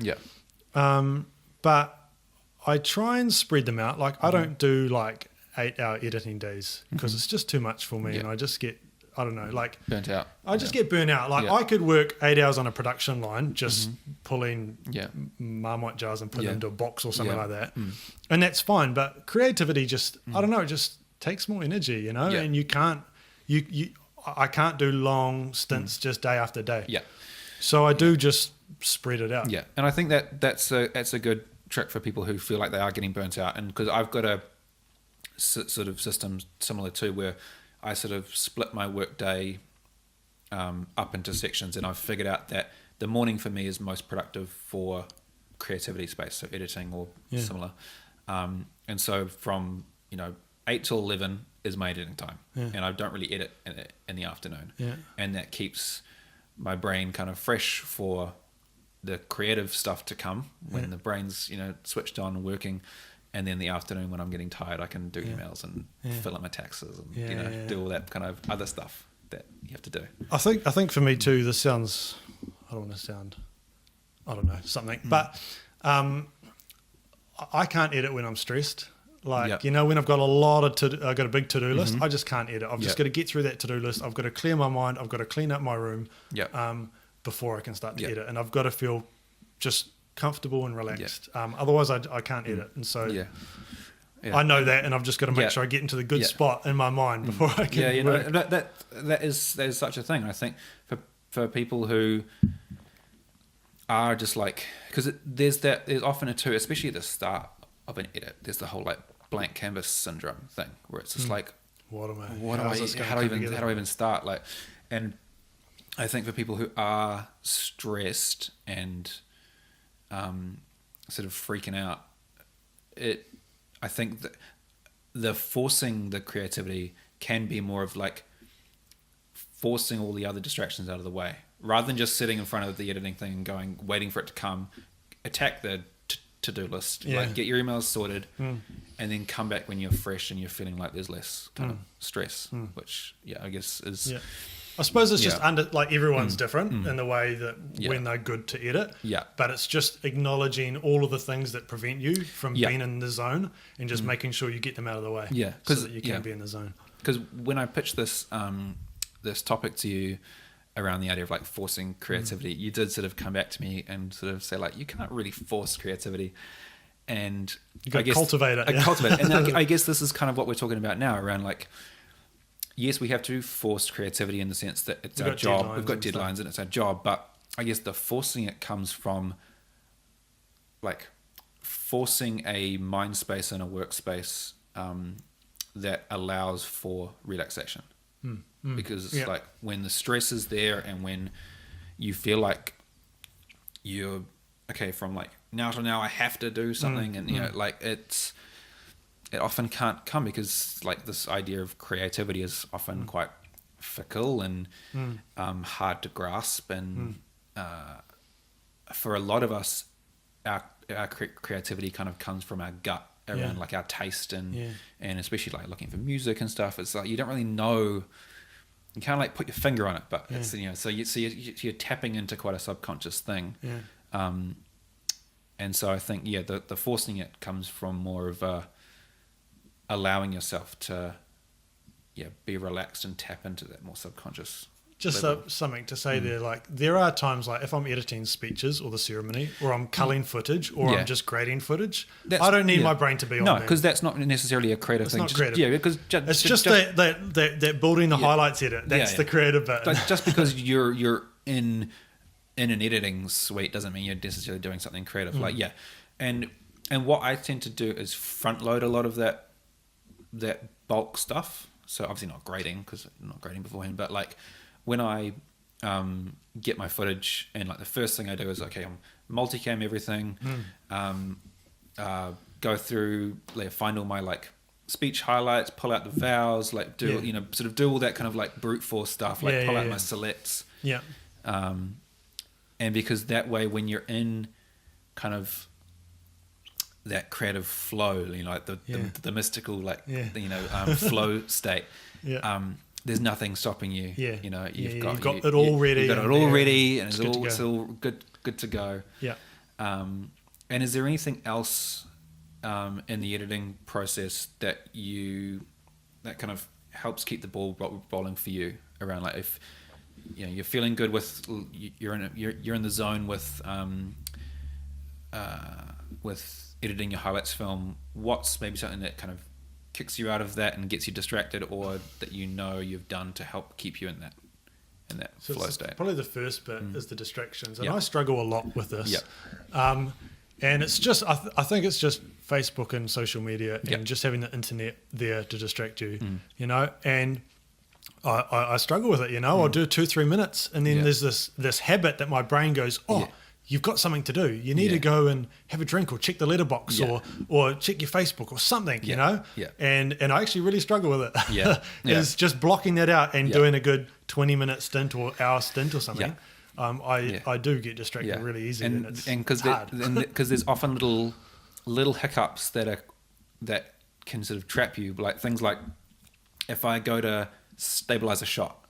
But I try and spread them out. Like I don't do like 8-hour editing days because it's just too much for me, and I just get, I don't know, like burnt out. I just get burnt out. Like I could work 8 hours on a production line just pulling Marmite jars and putting them into a box or something like that, and that's fine. But creativity just, I don't know, it just takes more energy, and you can't, I can't do long stints just day after day. So I do just spread it out. And I think that's a good trick for people who feel like they are getting burnt out, and because I've got a sort of system similar to where I sort of split my work day up into sections, and I've figured out that the morning for me is most productive for creativity space, so editing or similar, and so from 8 till 11 is my editing time, and I don't really edit in the afternoon, and that keeps my brain kind of fresh for the creative stuff to come when the brain's switched on and working, and then the afternoon when I'm getting tired I can do emails and fill out my taxes and do all that kind of other stuff that you have to do. I think for me too, this sounds, I don't want to sound, I don't know, something, but I can't edit when I'm stressed. Like, when I've got I've got a big to-do list, I just can't edit. I've just got to get through that to-do list. I've got to clear my mind. I've got to clean up my room before I can start to edit. And I've got to feel just comfortable and relaxed. Otherwise, I can't edit. And so I know that, and I've just got to make sure I get into the good spot in my mind before I can work. That is such a thing. I think for people who are just like, because there's often a two, especially at the start of an edit, there's the whole like blank canvas syndrome thing where it's just like, how do I even start? Like, and I think for people who are stressed and sort of freaking out, I think that the forcing the creativity can be more of like forcing all the other distractions out of the way, rather than just sitting in front of the editing thing and waiting for it to come, attack the to-do list, like get your emails sorted, and then come back when you're fresh and you're feeling like there's less kind of stress, which I guess is... I suppose it's just like everyone's different in the way that when they're good to edit, but it's just acknowledging all of the things that prevent you from being in the zone and just making sure you get them out of the way so that you can be in the zone. Because when I pitched this this topic to you around the idea of like forcing creativity, you did sort of come back to me and sort of say like, you can't really force creativity, and you got to cultivate it. Cultivate it. And I guess this is kind of what we're talking about now around like, yes, we have to force creativity in the sense that it's our job. We've got deadlines and it's our job, but I guess the forcing it comes from like forcing a mind space and a workspace that allows for relaxation. Because it's like when the stress is there and when you feel like you're okay from like now to now I have to do something, and like it often can't come because like this idea of creativity is often quite fickle and hard to grasp, and for a lot of us our creativity kind of comes from our gut around like our taste and especially like looking for music and stuff. It's like you don't really know you can't like put your finger on it, but it's, you know, so you're tapping into quite a subconscious thing. And so I think the forcing it comes from more of allowing yourself to be relaxed and tap into that more subconscious. Just something to say there, like there are times like if I'm editing speeches or the ceremony, or I'm culling footage, or I'm just grading footage, I don't need my brain to be on there. No, because that's not necessarily a creative thing. It's not creative. Yeah, because it's just that building the highlights edit. That's the creative bit. Just because you're in an editing suite doesn't mean you're necessarily doing something creative. Like and what I tend to do is front load a lot of that bulk stuff. So obviously not grading, because I'm not grading beforehand, but like when I get my footage, and like the first thing I do is, okay, I'm multicam everything, go through, like, find all my like speech highlights, pull out the vowels, like do sort of do all that kind of like brute force stuff, like pull out my selects. And because that way, when you're in kind of that creative flow, you know, like the mystical, like flow state. There's nothing stopping you. You know, you've got it all ready. You've got it all ready, and it's all good to go. And is there anything else in the editing process that kind of helps keep the ball rolling for you around, like, if you're feeling good with you're in the zone with editing your highlights film, what's maybe something that kind of kicks you out of that and gets you distracted, or that you've done to help keep you in that flow state? Probably the first bit is the distractions, and I struggle a lot with this. And it's just I think it's just Facebook and social media and just having the internet there to distract you, you know. And I struggle with it, you know. I'll do 2-3 minutes, and then there's this habit that my brain goes, you've got something to do. You need to go and have a drink, or check the letterbox, or check your Facebook or something, you know? And I actually really struggle with it. Is just blocking that out and doing a good 20 minute stint or hour stint or something. I do get distracted really easy, and it's hard. Because there's often little hiccups that can sort of trap you, like things like if I go to stabilize a shot.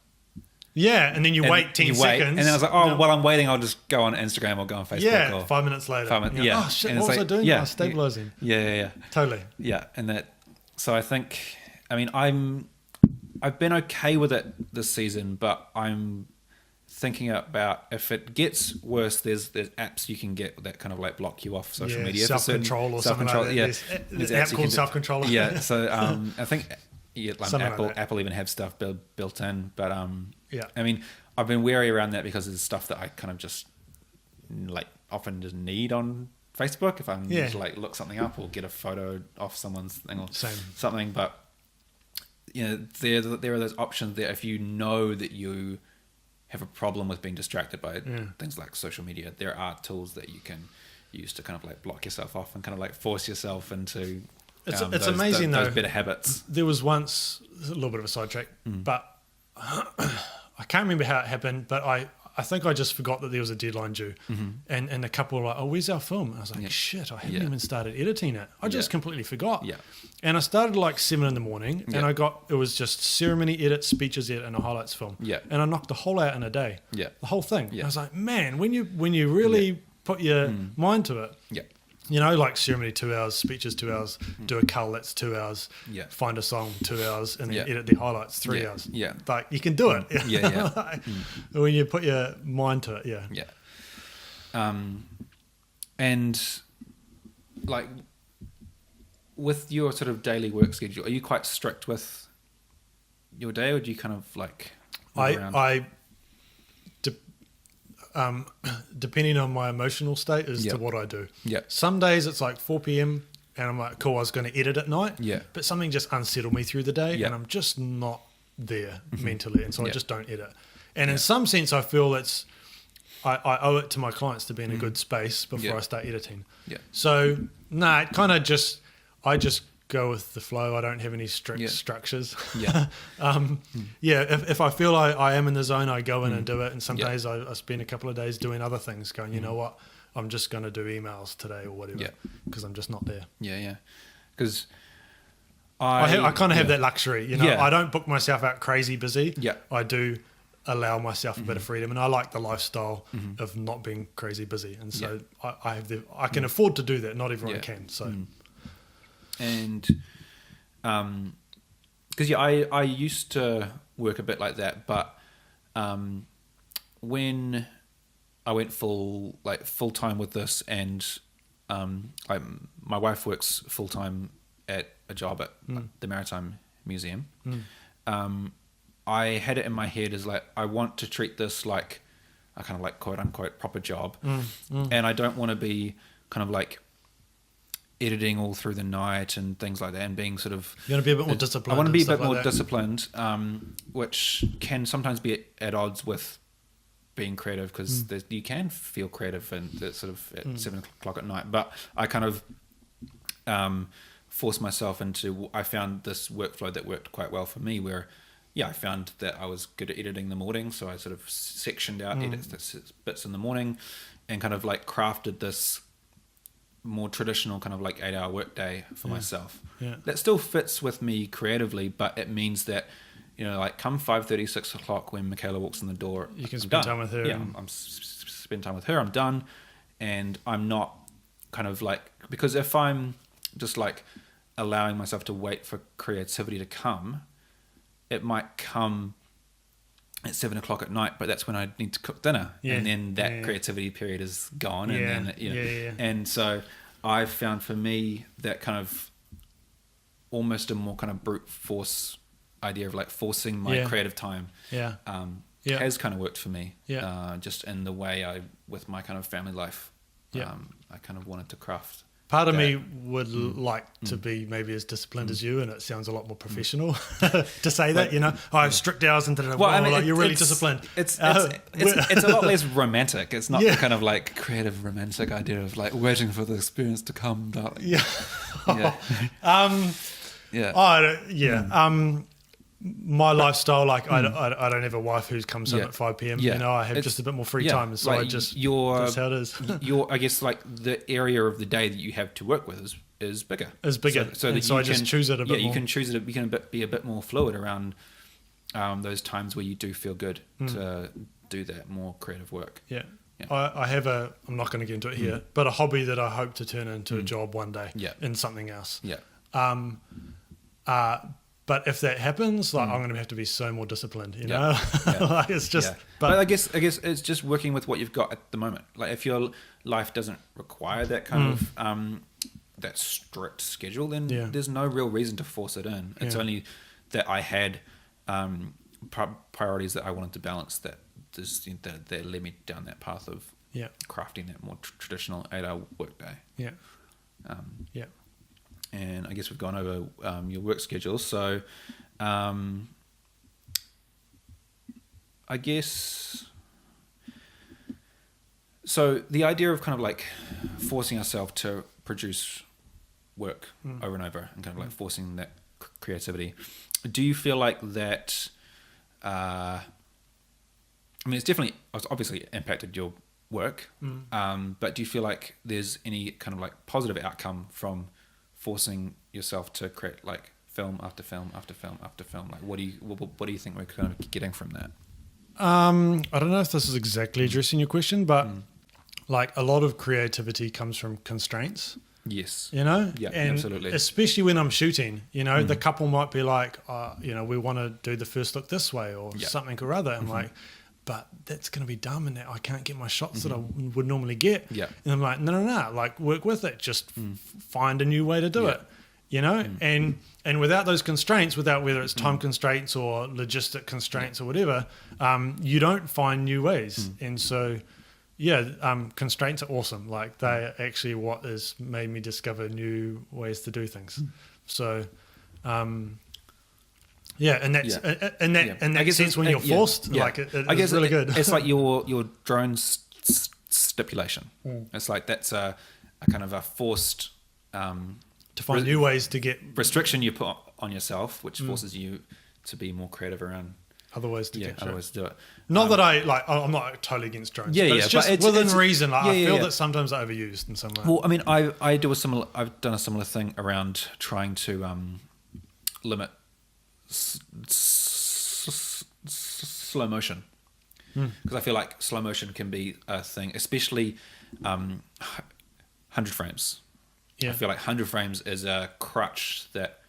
And then you wait 10 seconds. And then I was like, while I'm waiting, I'll just go on Instagram or go on Facebook. Or 5 minutes later. Oh, shit, and what was I doing? I was stabilizing. Totally. And that, so I think, I mean, I've been okay with it this season, but I'm thinking about, if it gets worse, there's apps you can get that kind of like block you off social media. Self-control or something like that. There's an app called Self-Control. So I think Apple even have stuff built in, but I mean, I've been wary around that because it's stuff that I kind of just like often just need on Facebook if I'm to like look something up or get a photo off someone's thing or something. But you know, there are those options there if you know that you have a problem with being distracted by things like social media. There are tools that you can use to kind of like block yourself off and kind of like force yourself into it's amazing those though. better habits. There was once a little bit of a sidetrack, but I can't remember how it happened, but I think I just forgot that there was a deadline due, and the couple were like, "Oh, where's our film?" And I was like, "Shit, I haven't even started editing it. I just completely forgot." And I started like 7 a.m, and it was just ceremony edit, speeches edit, and a highlights film. And I knocked the whole out in a day. The whole thing. I was like, man, when you really put your mind to it. You know, like ceremony 2 hours, speeches 2 hours, do a cull, that's 2 hours, find a song 2 hours, and then edit the highlights 3 hours. Like, you can do it. Like, when you put your mind to it, and like with your sort of daily work schedule, are you quite strict with your day, or do you kind of like move around? Depending on my emotional state as to what I do. Some days it's like 4 p.m. and I'm like, cool, I was going to edit at night. But something just unsettled me through the day and I'm just not there mentally. And so I just don't edit. And in some sense, I feel I owe it to my clients to be in a good space before I start editing. So, it kind of I just go with the flow. I don't have any strict structures. If I feel I am in the zone, I go in and do it. And some days I spend a couple of days doing other things, going, you know what, I'm just going to do emails today or whatever, because I'm just not there. Because I kind of have that luxury, you know. Yeah. I don't book myself out crazy busy. Yeah. I do allow myself a bit of freedom, and I like the lifestyle of not being crazy busy, and so I can afford to do that. Not everyone can. So, and because I used to work a bit like that, but when I went full time with this, and my wife works full time at a job at the Maritime Museum. I had it in my head as like, I want to treat this like a kind of like quote unquote proper job, and I don't want to be kind of like editing all through the night and things like that, and being sort of, you want to be a bit more disciplined. I want to be a bit like more that. disciplined, which can sometimes be at odds with being creative, because you can feel creative and sort of at 7 o'clock at night. But I kind of forced myself into, I found this workflow that worked quite well for me, where I found that I was good at editing in the morning, so I sort of sectioned out bits in the morning, and kind of like crafted this more traditional kind of like 8-hour workday for myself. That still fits with me creatively, but it means that, you know, like come 5:30, 6 o'clock when Michaela walks in the door, You can I'm spend done. time with her. Yeah, I'm spend time with her. I'm done, and I'm not kind of like, because if I'm just like allowing myself to wait for creativity to come, it might come at 7 o'clock at night, but that's when I need to cook dinner, and then that creativity period is gone, and then and so I've found for me that kind of almost a more kind of brute force idea of like forcing my creative time has kind of worked for me, just in the way with my kind of family life, I kind of wanted to craft. Part of me would like to be maybe as disciplined as you, and it sounds a lot more professional to say that, you know, I have strict hours and you're really disciplined. It's a lot less romantic. It's not the kind of like creative romantic idea of like waiting for the experience to come, darling. My lifestyle, like I don't have a wife who comes home at 5 p.m. You know, I have just a bit more free time, so like that's how it is. I guess like the area of the day that you have to work with is bigger. So I just choose it a bit more. You can choose it. You can be a bit more fluid around those times where you do feel good to do that more creative work. I have I'm not going to get into it here, but a hobby that I hope to turn into a job one day in something else. But if that happens, like I'm going to have to be so more disciplined, you know. Like it's just. But I guess it's just working with what you've got at the moment. Like if your life doesn't require that kind of that strict schedule, then there's no real reason to force it in. It's only that I had priorities that I wanted to balance that led me down that path of crafting that more traditional 8-hour workday. And I guess we've gone over your work schedule. So I guess, so the idea of kind of like forcing ourselves to produce work over and over, and kind of like forcing that creativity. Do you feel like that, I mean, it's obviously impacted your work, but do you feel like there's any kind of like positive outcome from forcing yourself to create like film after film after film after film? Like what do you think we're kind of getting from that? I don't know if this is exactly addressing your question, but like a lot of creativity comes from constraints. Yes. You know? Yeah, and absolutely. Especially when I'm shooting, you know, the couple might be like, you know, we want to do the first look this way or something or other. I'm like, but that's going to be dumb, and I can't get my shots that I would normally get. Yeah. And I'm like, no, like work with it. Just find a new way to do it, you know? And without those constraints, without whether it's time constraints or logistic constraints or whatever, you don't find new ways. And so, constraints are awesome. Like they're actually what has made me discover new ways to do things. So, and that's in that sense when you're forced, like it's really good. It's like your drone stipulation. It's like that's a kind of a forced to find new ways to get restriction you put on yourself, which forces you to be more creative around other ways to capture. Other ways to do it. Not that I'm not totally against drones. But it's just within reason. Like, I feel that sometimes they're overused in some way. Well, I mean, I've done a similar thing around trying to limit slow motion, because I feel like slow motion can be a thing, especially 100 frames. Yeah. I feel like 100 frames is a crutch that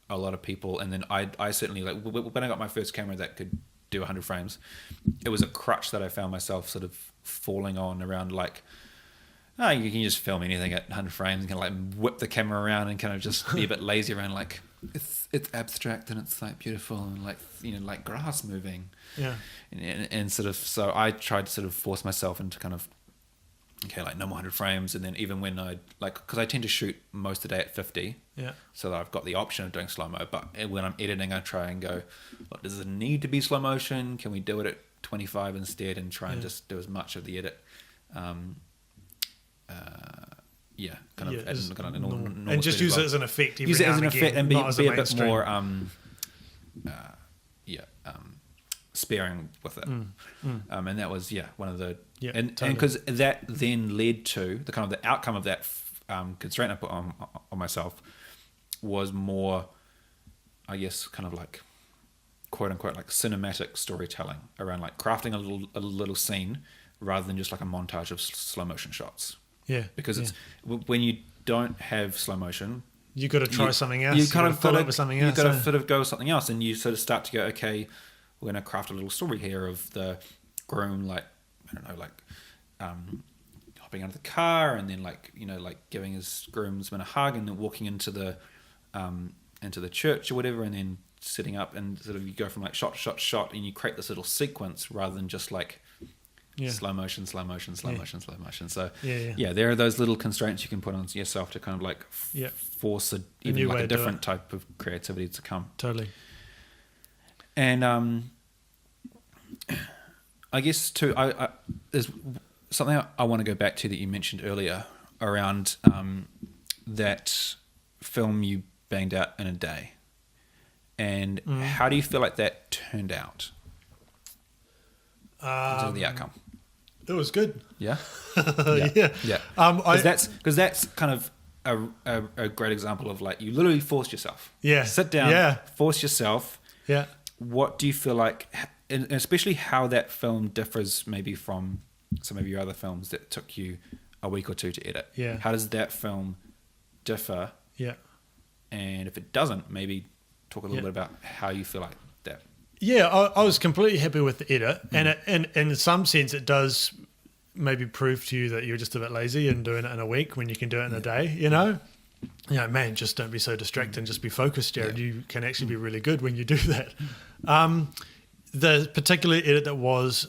a lot of people, and then I certainly, like, when I got my first camera that could do 100 frames, it was a crutch that I found myself sort of falling on around, like, oh, you can just film anything at 100 frames and kind of like whip the camera around and kind of just be a bit lazy around, like, it's abstract and it's like beautiful and like, you know, like grass moving. Yeah. And sort of, so I tried to sort of force myself into kind of, okay, like no more 100 frames. And then even when I, like, because I tend to shoot most of the day at 50. Yeah. So that I've got the option of doing slow-mo. But when I'm editing, I try and go, look, does it need to be slow motion? Can we do it at 25 instead and try and just do as much of the edit? Kind of and just use it as an effect. Use it as an effect and be a bit more sparing with it. And that was one of the and because that then led to the kind of the outcome of that constraint I put on myself was more, I guess, kind of like quote unquote like cinematic storytelling around like crafting a little scene rather than just like a montage of slow motion shots. Yeah, because it's when you don't have slow motion, you got to try something else. You kind of follow up with something else. You got to sort of go with something else, and you sort of start to go, okay, we're going to craft a little story here of the groom, like, I don't know, like hopping out of the car, and then like, you know, like giving his groomsman a hug, and then walking into the church or whatever, and then sitting up, and sort of you go from like shot to shot to shot, and you create this little sequence rather than just like slow motion. So there are those little constraints you can put on yourself to kind of like force even like a different type of creativity to come. Totally. And I guess too, I there's something I want to go back to that you mentioned earlier around that film you banged out in a day, and how do you feel like that turned out? In terms of the outcome. It was good. Yeah. Yeah. Because that's kind of a great example of like you literally forced yourself. Yeah. Sit down. Yeah. Force yourself. Yeah. What do you feel like, and especially how that film differs maybe from some of your other films that took you a week or two to edit? Yeah. How does that film differ? Yeah. And if it doesn't, maybe talk a little bit about how you feel like that. Yeah, I was completely happy with the edit, and in some sense, it does maybe prove to you that you're just a bit lazy and doing it in a week when you can do it in a day. You know, man, just don't be so distracted and just be focused, Jared. You can actually be really good when you do that. The particular edit that was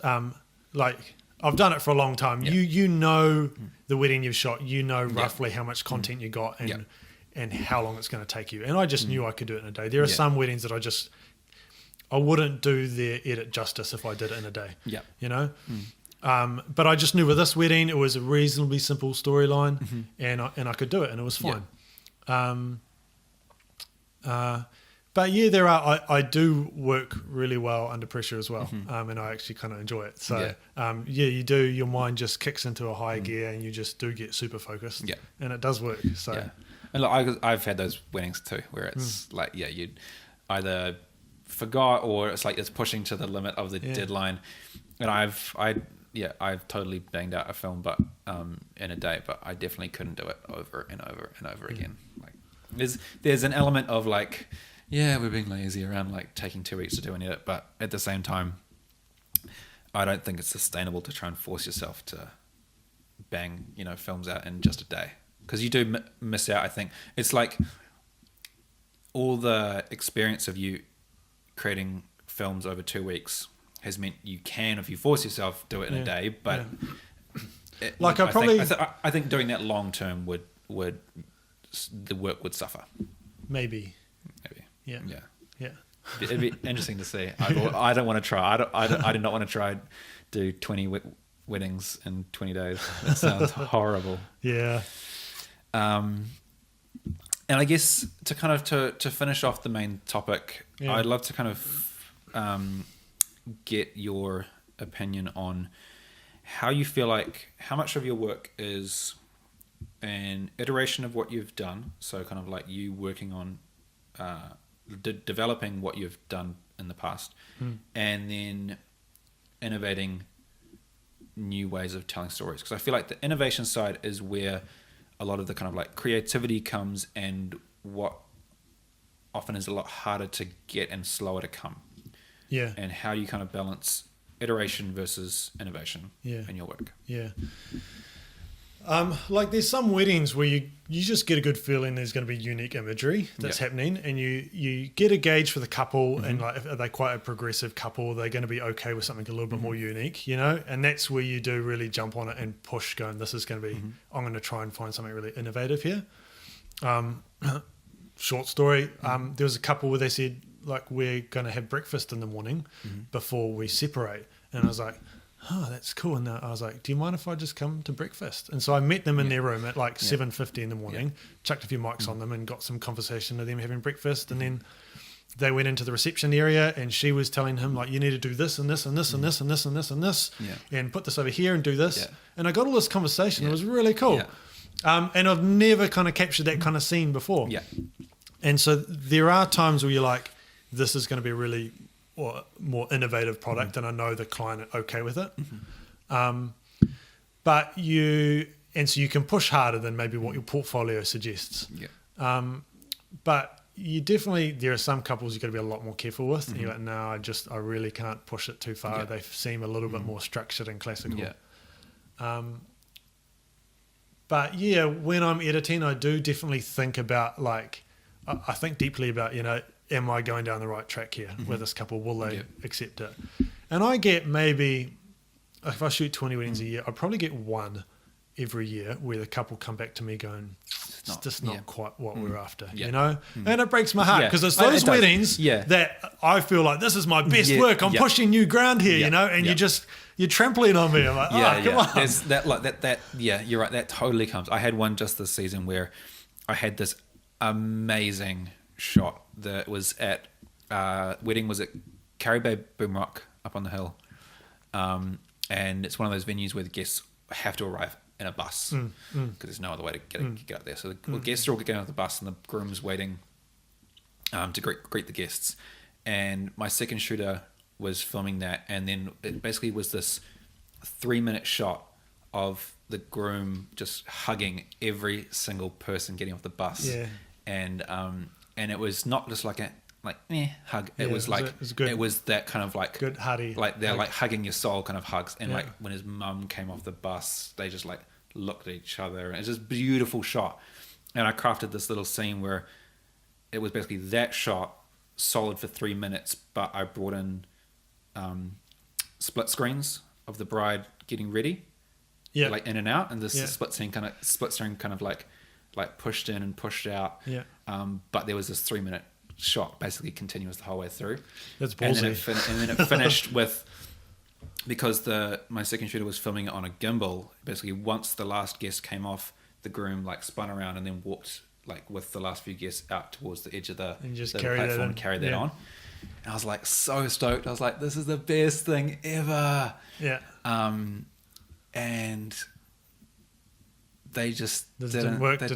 like I've done it for a long time. You know the wedding you've shot. You know roughly how much content you got and how long it's going to take you. And I just knew I could do it in a day. There are some weddings that I wouldn't do their edit justice if I did it in a day. Yeah, you know. But I just knew with this wedding it was a reasonably simple storyline, and I could do it, and it was fine. But yeah, I do work really well under pressure as well, and I actually kind of enjoy it. So you do. Your mind just kicks into a higher gear, and you just do get super focused. Yeah, and it does work. So, and look, I've had those weddings too, where it's like you either forgot or it's like it's pushing to the limit of the deadline, and I've totally banged out a film but in a day, but I definitely couldn't do it over and over and over again. Like there's an element of like we're being lazy around like taking 2 weeks to do an edit, but at the same time I don't think it's sustainable to try and force yourself to bang films out in just a day, because you do miss out. I think it's like all the experience of you creating films over 2 weeks has meant you can, if you force yourself, do it in a day. But I think doing that long term would the work would suffer. Maybe. Yeah. It'd be interesting to see. I don't want to try. I do not want to try do 20 weddings in 20 days. That sounds horrible. Yeah. And I guess to kind of to finish off the main topic, I'd love to kind of get your opinion on how you feel like how much of your work is an iteration of what you've done. So kind of like you working on developing what you've done in the past, and then innovating new ways of telling stories. Because I feel like the innovation side is where a lot of the kind of like creativity comes, and what often is a lot harder to get and slower to come. Yeah. And how do you kind of balance iteration versus innovation in your work? Yeah. Like there's some weddings where you just get a good feeling there's going to be unique imagery that's happening, and you get a gauge for the couple, and like, are they quite a progressive couple? Are they going to be okay with something a little bit more unique, you know? And that's where you do really jump on it and push, going, this is going to be, I'm going to try and find something really innovative here. Short story, there was a couple where they said, like, we're going to have breakfast in the morning before we separate. And I was like, oh, that's cool. And I was like, do you mind if I just come to breakfast? And so I met them in their room at like 7:50 in the morning, chucked a few mics on them and got some conversation with them having breakfast. And then they went into the reception area, and she was telling him, like, you need to do this and this and this and this and this and this and this, and put this over here and do this. And I got all this conversation. It was really cool. And I've never kind of captured that kind of scene before. And so there are times where you're like, this is going to be a really more innovative product, and I know the client are okay with it. So you can push harder than maybe what your portfolio suggests. But you definitely, there are some couples you've got to be a lot more careful with. And you're like, no, I really can't push it too far. They seem a little bit more structured and classical. But yeah, when I'm editing, I do definitely think about, like, I think deeply about, you know, am I going down the right track here with this couple? Will they accept it? And I get maybe, if I shoot 20 weddings a year, I probably get one every year where the couple come back to me going, it's just not quite what we're after, you know? And it breaks my heart, because it's those weddings that I feel like, this is my best work. I'm pushing new ground here, you know? And you're trampling on me. I'm like, come on. There's that, you're right. That totally comes. I had one just this season where I had this amazing shot that was at wedding was at Carrie Bay Boomrock up on the hill, and it's one of those venues where the guests have to arrive in a bus because there's no other way to get up there. So the guests are all getting out of the bus, and the groom's waiting to greet the guests. And my second shooter was filming that, and then it basically was this 3-minute shot of the groom just hugging every single person getting off the bus. And it was not just like a hug. It was like it was that kind of like good hearty, like they're like hugging your soul kind of hugs. And like when his mum came off the bus, they just like looked at each other, and it's just a beautiful shot. And I crafted this little scene where it was basically that shot solid for 3 minutes, but I brought in split screens of the bride getting ready, like in and out, and this split screen kind of like pushed in and pushed out. But there was this 3-minute shot basically continuous the whole way through. That's ballsy. And then it finished with, because my second shooter was filming it on a gimbal, basically once the last guest came off, the groom like spun around and then walked like with the last few guests out towards the edge of the platform and carried that on. And I was like so stoked. I was like, this is the best thing ever. And they just didn't work. They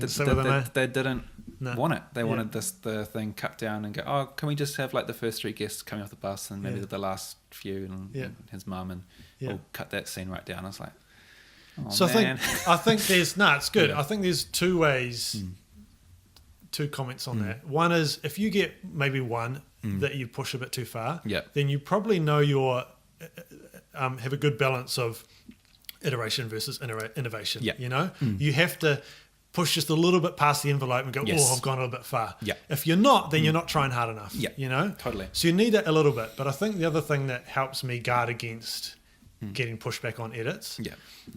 didn't want it. They wanted the thing cut down and go, oh, can we just have like the first 3 guests coming off the bus and maybe the last few and his mum, and we'll cut that scene right down. I was like, oh, so man. I think there's it's good. I think there's 2 ways, 2 comments on that. One is, if you get maybe one that you push a bit too far, then you probably know have a good balance of iteration versus innovation. You know, you have to push just a little bit past the envelope and go, oh, I've gone a little bit far. If you're not, then you're not trying hard enough. You know, totally. So you need it a little bit. But I think the other thing that helps me guard against getting pushback on edits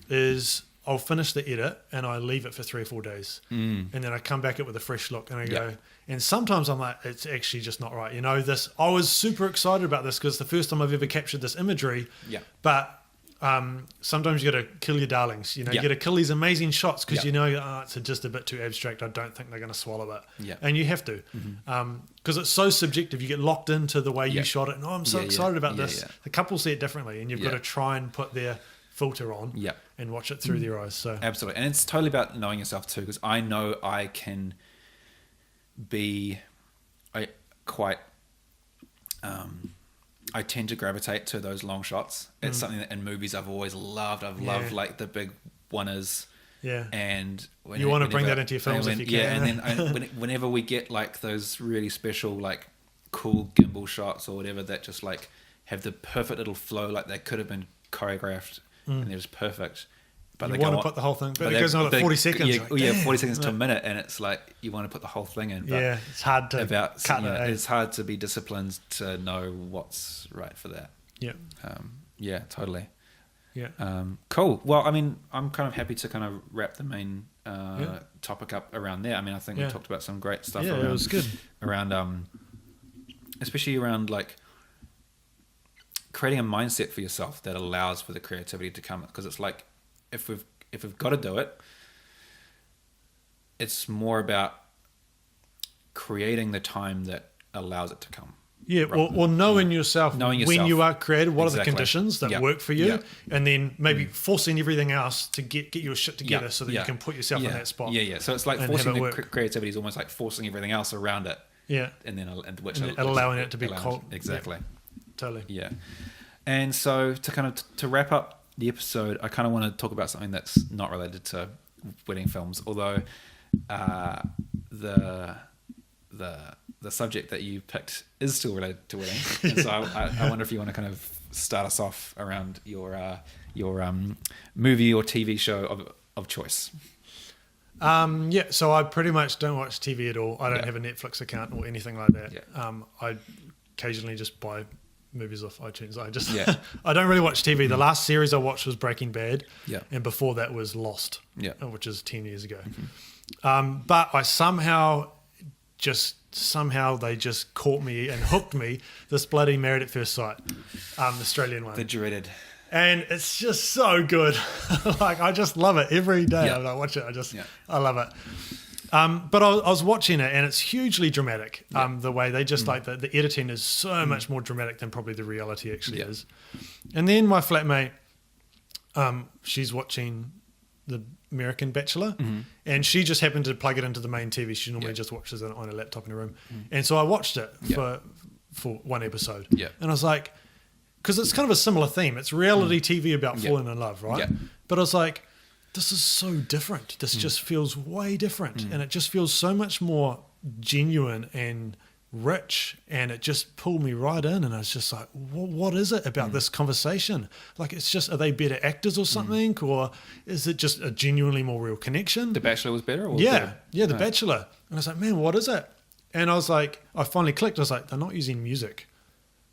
is I'll finish the edit and I leave it for 3 or 4 days, and then I come back with a fresh look and I go. And sometimes I'm like, it's actually just not right. You know, I was super excited about this because it's the first time I've ever captured this imagery. But sometimes you got to kill your darlings. You know, you got to kill these amazing shots because you know it's just a bit too abstract. I don't think they're going to swallow it. And you have to, because it's so subjective. You get locked into the way you shot it. And I'm so excited about this. The couple see it differently, and you've got to try and put their filter on and watch it through their eyes. So absolutely, and it's totally about knowing yourself too. Because I know I can be. quite. I tend to gravitate to those long shots. It's something that in movies I've always loved. I've loved like the big one-ers. Yeah. And you want to bring that into your films if you can. Yeah, and then whenever we get like those really special, like cool gimbal shots or whatever that just like have the perfect little flow, like they could have been choreographed and they're just perfect. But you want to put the whole thing, but it goes on at 40 seconds. Yeah, 40 seconds to a minute, and it's like you want to put the whole thing in. But it's hard to cut it. It's hard to be disciplined to know what's right for that. Yeah. Yeah, totally. Yeah. Cool. Well, I mean, I'm kind of happy to kind of wrap the main topic up around there. I mean, I think we talked about some great stuff. Yeah, it was good. Around, especially around like creating a mindset for yourself that allows for the creativity to come. Because it's like if we've got to do it, it's more about creating the time that allows it to come. Yeah, or knowing yourself when you are creative, what are the conditions that work for you, and then maybe forcing everything else to get your shit together so that you can put yourself in that spot. Yeah. So it's like forcing the creativity is almost like forcing everything else around it. Yeah. And then allowing it to be cold. Exactly. Yeah. Totally. Yeah. And so to wrap up the episode, I kind of want to talk about something that's not related to wedding films, although the subject that you picked is still related to weddings. And so I wonder if you want to kind of start us off around your movie or TV show of choice. So I pretty much don't watch TV at all. I don't have a Netflix account or anything like that. Yeah. I occasionally just buy movies off iTunes. I don't really watch TV. The last series I watched was Breaking Bad, and before that was Lost, which is 10 years ago. But I somehow they just caught me and hooked me, this bloody Married at First Sight, Australian one. The dreaded. And it's just so good. Like, I just love it every day. When I watch it, I love it. But I was watching it, and it's hugely dramatic. The way they just like the editing is so much more dramatic than probably the reality actually is. And then my flatmate, she's watching the American Bachelor, and she just happened to plug it into the main TV. She normally just watches it on a laptop in her room, and so I watched it for one episode. And I was like, because it's kind of a similar theme. It's reality TV about falling in love, right? But I was like, this is so different. This just feels way different, and it just feels so much more genuine and rich, and it just pulled me right in. And I was just like, what is it about this conversation? Like, it's just, are they better actors or something, or is it just a genuinely more real connection? The Bachelor was better? Or The Bachelor. And I was like, man, what is it? And I was like, I finally clicked. I was like, they're not using music.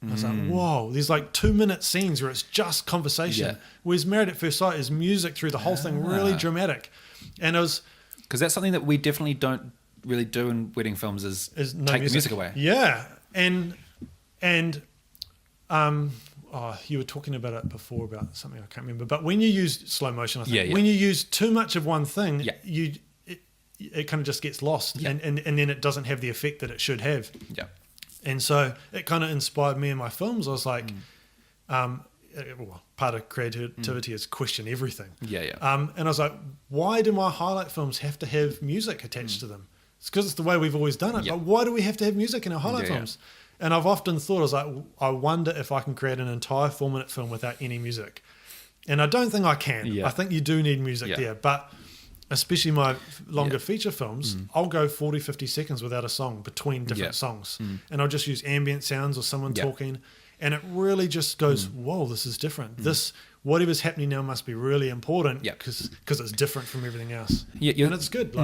I was like, whoa, there's like 2-minute scenes where it's just conversation. Whereas Married at First Sight is music through the whole thing, really dramatic. And it was... Because that's something that we definitely don't really do in wedding films is no take music away. Yeah. And you were talking about it before about something I can't remember. But when you use slow motion, I think, when you use too much of one thing, it kind of just gets lost. And then it doesn't have the effect that it should have. Yeah. And so it kind of inspired me in my films. I was like, part of creativity is question everything. And I was like, why do my highlight films have to have music attached to them? It's because it's the way we've always done it. But why do we have to have music in our highlight films? And I've often thought, I was like, I wonder if I can create an entire 4-minute film without any music. And I don't think I can. I think you do need music there. But especially my longer feature films, I'll go 40, 50 seconds without a song between different songs. And I'll just use ambient sounds or someone talking. And it really just goes, whoa, this is different. This, whatever's happening now must be really important because it's different from everything else. And it's good.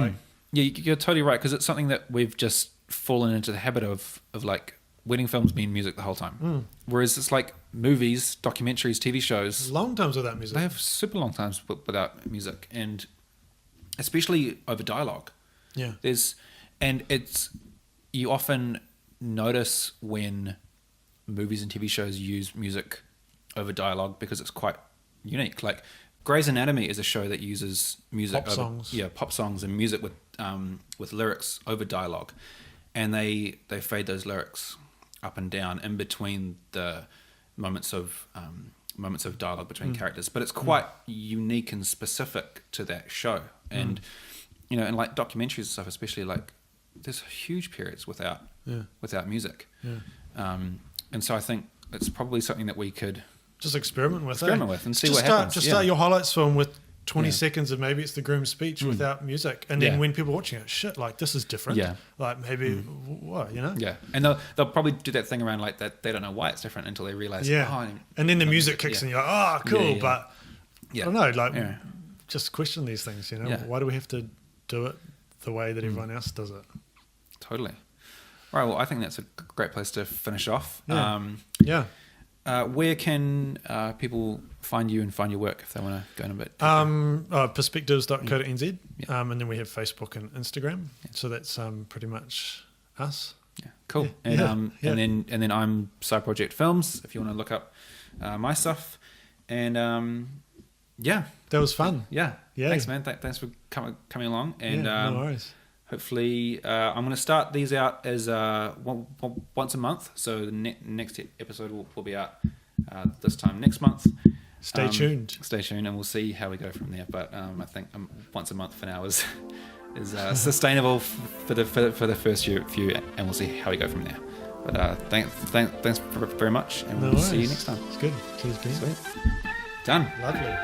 You're totally right, because it's something that we've just fallen into the habit of like wedding films being music the whole time. Whereas it's like movies, documentaries, TV shows. Long times without music. They have super long times without music. And especially over dialogue. You often notice when movies and TV shows use music over dialogue because it's quite unique. Like Grey's Anatomy is a show that uses music pop songs and music with lyrics over dialogue, and they fade those lyrics up and down in between the moments of dialogue between characters. But it's quite unique and specific to that show. And and like documentaries and stuff, especially like there's huge periods without music. Yeah. And so I think it's probably something that we could just experiment with and see just what start, happens. Just start your highlights film with 20 Yeah. seconds of maybe it's the groom's speech without music, and then Yeah. when people are watching it, shit, like this is different. Yeah. Like maybe what, you know? Yeah, and they'll probably do that thing around like that. They don't know why it's different until they realize. Yeah. Oh, And then the no music kicks yeah. in. You're like, oh, cool. Yeah, yeah. But Yeah. I don't know, like Yeah. just question these things. You know, Yeah. why do we have to do it the way that everyone else does it? Totally. All right. Well, I think that's a great place to finish off. Yeah. Yeah. Where can people find you and find your work if they want to go in a bit? Perspectives.co.nz. Yeah. And then we have Facebook and Instagram. So that's pretty much us. Yeah, cool. Yeah. And Yeah. and then I'm Side Project Films if you want to look up my stuff. And That was fun. yeah. Yeah. Thanks, man. Thanks for coming along. And Yeah, no worries. hopefully, I'm going to start these out as once a month. So the next episode will be out this time next month. Stay tuned. Stay tuned, and we'll see how we go from there. But I think once a month for now is sustainable for the first few, and we'll see how we go from there. But thanks very much, and No we'll see you worries. next time. It's good. Cheers, Ben. Sweet. Done. Lovely.